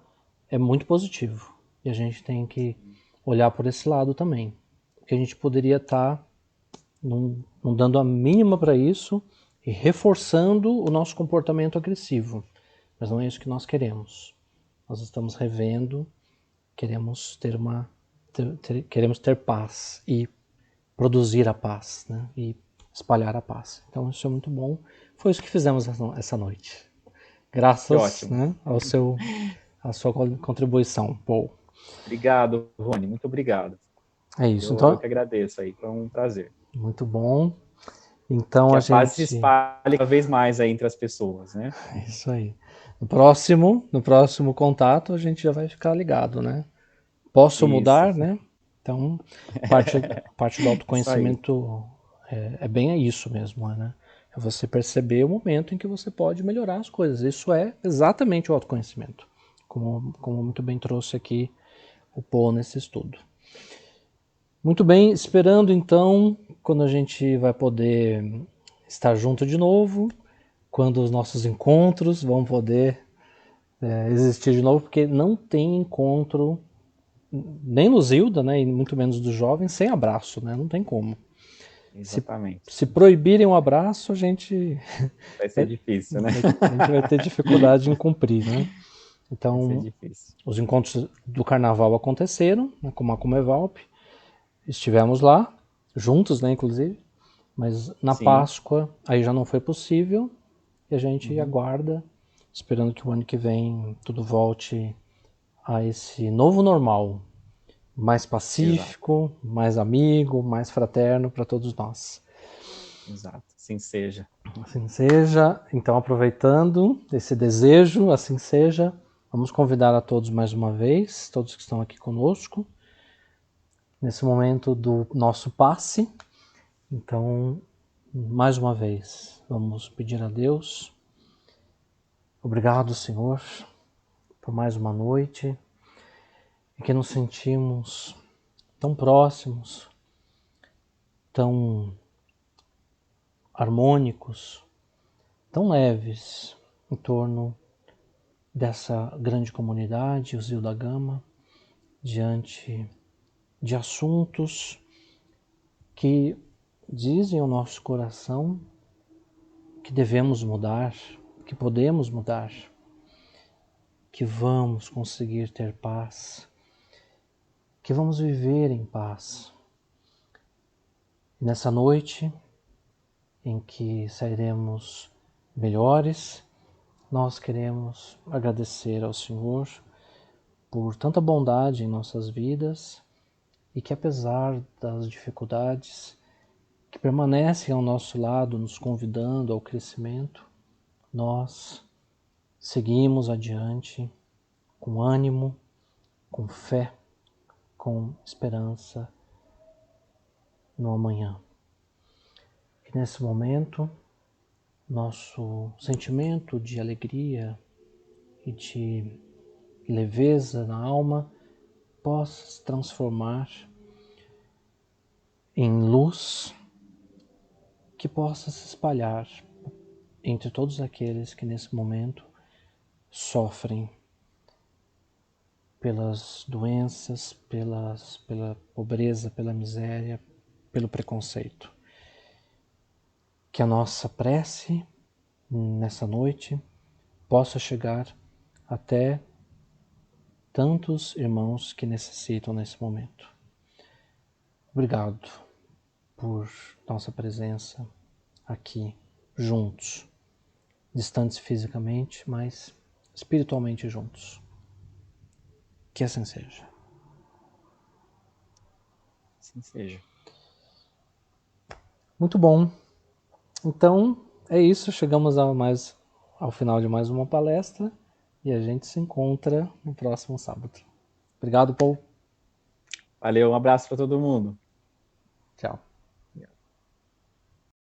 é muito positivo. E a gente tem que olhar por esse lado também. Porque a gente poderia estar não dando a mínima para isso e reforçando o nosso comportamento agressivo. Mas não é isso que nós queremos. Nós estamos revendo, queremos queremos ter paz e produzir a paz, né? E espalhar a paz. Então isso é muito bom. Foi isso que fizemos essa noite. Que Graças, ótimo. né, à sua contribuição, Paul. Obrigado, Rony. Muito obrigado. É isso. Eu Então, que agradeço aí. Foi um prazer. muito bom. Então Que a a paz se gente, espalhe cada vez mais aí entre as pessoas, né? é isso aí. No próximo contato a gente já vai ficar ligado, né? Posso Isso. mudar, né? Então, parte, parte do Isso aí. autoconhecimento é bem isso mesmo, né? É você perceber o momento em que você pode melhorar as coisas. Isso é exatamente o autoconhecimento, como muito bem trouxe aqui o Paul nesse estudo. Muito bem, esperando então quando a gente vai poder estar junto de novo, quando os nossos encontros vão poder existir de novo, porque não tem encontro nem no Zilda, né, e muito menos dos jovens, sem abraço, né? Não tem como. Se, Exatamente. se proibirem o abraço, a gente Vai ser difícil, né? a gente vai ter dificuldade em cumprir, né? Vai ser Então, difícil. os encontros do carnaval aconteceram, né, como a Comevalp, estivemos lá, juntos, né, inclusive, mas na Sim. Páscoa aí já não foi possível e a gente Uhum. aguarda, esperando que o ano que vem tudo volte a esse novo normal, mais Exato. pacífico, mais amigo, mais fraterno para todos nós. Exato. Assim seja. Assim seja. Então, aproveitando esse desejo, assim seja, vamos convidar a todos mais uma vez, todos que estão aqui conosco, nesse momento do nosso passe. Então, mais uma vez, vamos pedir a Deus. Obrigado, Senhor, por mais uma noite em que nos sentimos tão próximos, tão harmônicos, tão leves em torno dessa grande comunidade, o Zio da Gama, diante de assuntos que dizem ao nosso coração que devemos mudar, que podemos mudar, que vamos conseguir ter paz, que vamos viver em paz. E nessa noite em que sairemos melhores, nós queremos agradecer ao Senhor por tanta bondade em nossas vidas e que, apesar das dificuldades que permanecem ao nosso lado, nos convidando ao crescimento, nós seguimos adiante com ânimo, com fé, com esperança no amanhã. Que nesse momento, nosso sentimento de alegria e de leveza na alma possa se transformar em luz que possa se espalhar entre todos aqueles que nesse momento sofrem pelas doenças, pela pobreza, pela miséria, pelo preconceito. Que a nossa prece nessa noite possa chegar até tantos irmãos que necessitam nesse momento. Obrigado. por nossa presença aqui, juntos, distantes fisicamente, mas espiritualmente juntos. Que assim seja. Assim seja. Muito bom. Então, é isso. Chegamos ao final de mais uma palestra e a gente se encontra no próximo sábado. Obrigado, Paul. Valeu, um abraço para todo mundo. Tchau.